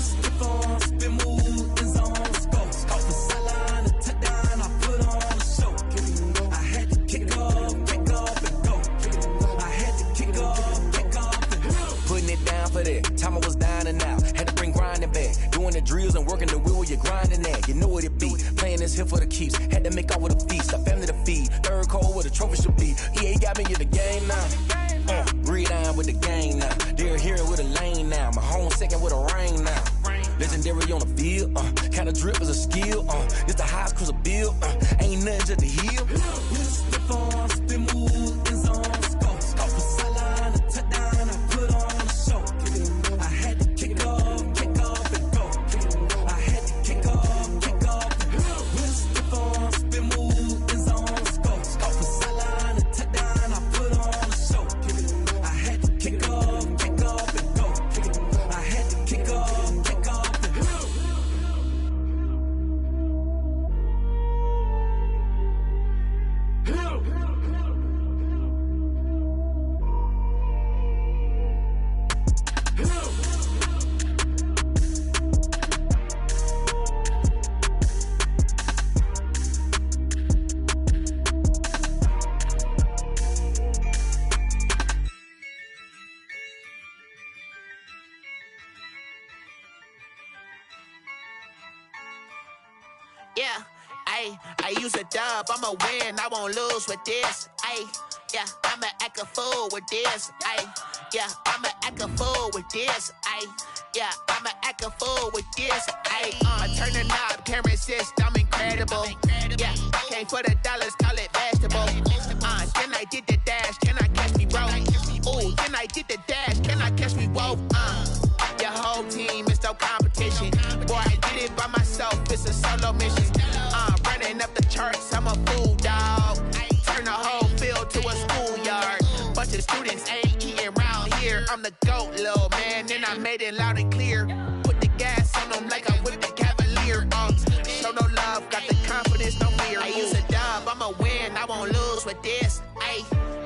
Step on, spin move, in zone, let's go. Off the sideline, a touchdown, I put on a show. I had to kick off and go. I had to kick off and go. Putting it down for that, time I was down and out. Had to bring grinding back, doing the drills and working the wheel where you're grinding at. You know what it be, playing this here for the keeps. Had to make out with a feast, a family to feed. Third cold where the trophy should be. EA got me in the game now. Breathe down with the game now. They're hearing with a lane now. My home second with a rain now. Legendary on the field, kind of drip is a skill. It's the highest cruiser bill, ain't nothing just to heal. Step on, spin move, in zone, let's go. Off the sideline, a touchdown, I put on a show. I had to kick off and go. I had to kick off. Step on, spin move, in zone, let's go. Off the sideline, a touchdown, I put on a show. I had to kick off and go. I had to kick off and go. Yeah, I use a dub, I'ma win, I won't lose with this. Yeah, I'ma act a fool with this. Yeah, I'ma act a fool with this. Yeah, I'ma act a fool with this. I turn the knob, camera assist, I'm incredible. Yeah, came for the dollars, call it vegetable. Then I did the dash, can I catch me, bro? Ooh, then I did the dash, can I catch me, whoa? Your whole team is no competition. Boy, I did it by myself, it's a solo mission. Running up the charts, I'm a fool, dog. Turn the whole field to a schoolyard. Bunch of students ain't eating round here. I'm the GOAT, little man, and I made it loud and clear. Put the gas on them like I whipped the Cavalier. Show no love, got the confidence, no fear. I use a dub, I'ma win, I won't lose with this.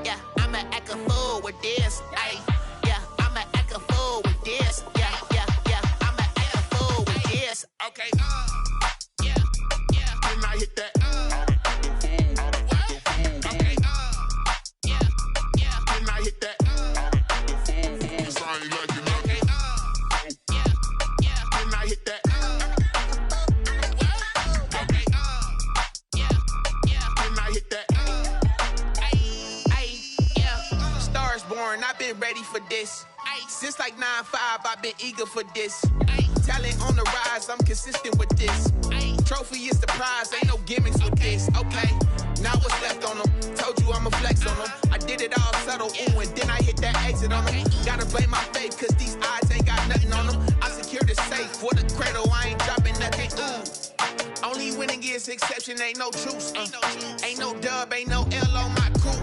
Yeah, I'ma act a fool with this. Yeah, I'ma act a fool with this. Yeah, I'ma act a fool with this. Okay, yeah, when I hit that. Okay, yeah, when I hit that. Cause I ain't like it. Okay, yeah, when I hit that. Okay, yeah, when I hit that. Yeah, Stars born, I've been ready for this. Since like 9-5, I've been eager for this. Talent on the rise, I'm consistent with this. Trophy is the prize, ain't no gimmicks with this. Okay, now what's left on them? Told you I'ma flex on them. I did it all subtle, ooh, and then I hit that exit on them. Gotta blame my faith, cause these eyes ain't got nothing on them. I secure the safe for the cradle, I ain't dropping nothing, ooh. Only winning is exception, ain't no truce. Ain't no dub, ain't no L on my crew.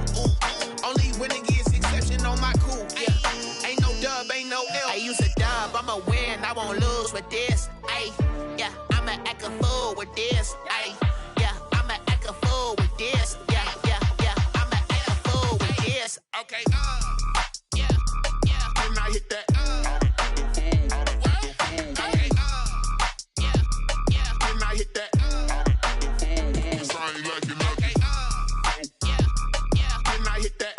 Only winning is exception on my crew, yeah. Ain't no dub, ain't no L. I use a dub, I'ma win, I won't lose with this. Yeah, I'ma act a fool with this. Yeah, I'ma act a fool with this. Yeah, I'ma act a fool with this. Okay, yeah, when I hit that. Okay, yeah, when I hit that. Cause I ain't like it. Okay, yeah, when I hit that.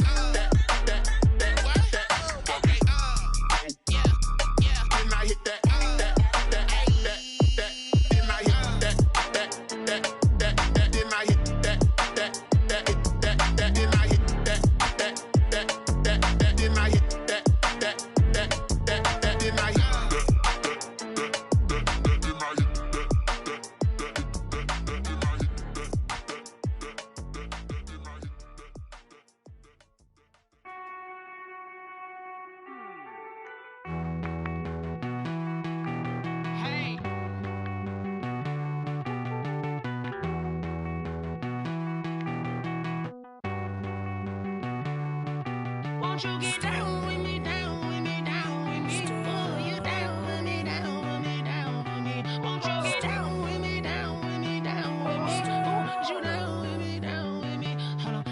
Won't you get down with me, down with me, down with me? Oh, you down with me, down with me, down with me. Won't you get down with me, down with me, down with me? Oh, you down with me, down with me? Hold on.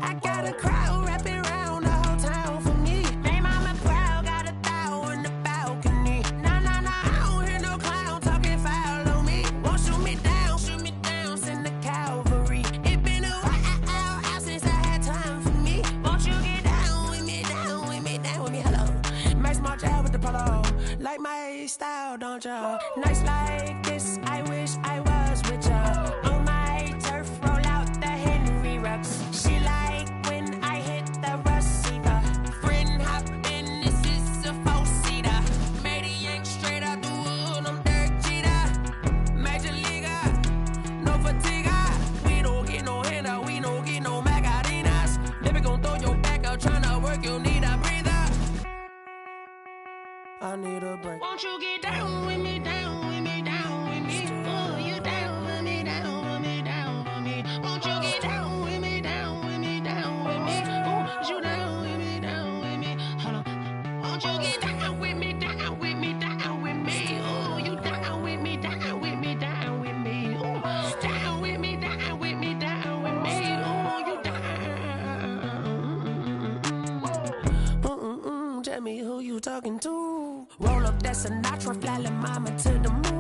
I got a crowd wrapping around the whole town for me. Hey, mama proud, got a thou on the balcony. Nah, nah, nah, I don't hear no clown talking foul on me. Won't shoot me down, send the cavalry. It been a while since I had time for me. Won't you get down with me, down with me, down with me? Hello. Max March out with the polo. Like my style, don't ya? Nights like this, I wish I was with ya. On my turf, roll out the Henry Rux. She like when I hit the receiver. Friend hop in, this is a four-seater. Made a yank straight out the wood, I'm Derek Jeter. Major leaguer, no fatigue. We don't get no handout, we don't get no Macarinas. Baby gon' throw your back out, tryna work, you need a breather. I need a break. Won't you get down with me, down with me, down with me? Oh, you down with me, down with me, down with me? Won't you get down with me, down with me, down with me? Oh, you down with me, down with me? Hold on. Won't you get down with me, down with me, down with me? Oh, you down with me, down with me, down with me? Oh, down with me, down with me, down with me? Oh, you down. Tell me who you talking to. Roll up that Sinatra, fly la mama to the moon.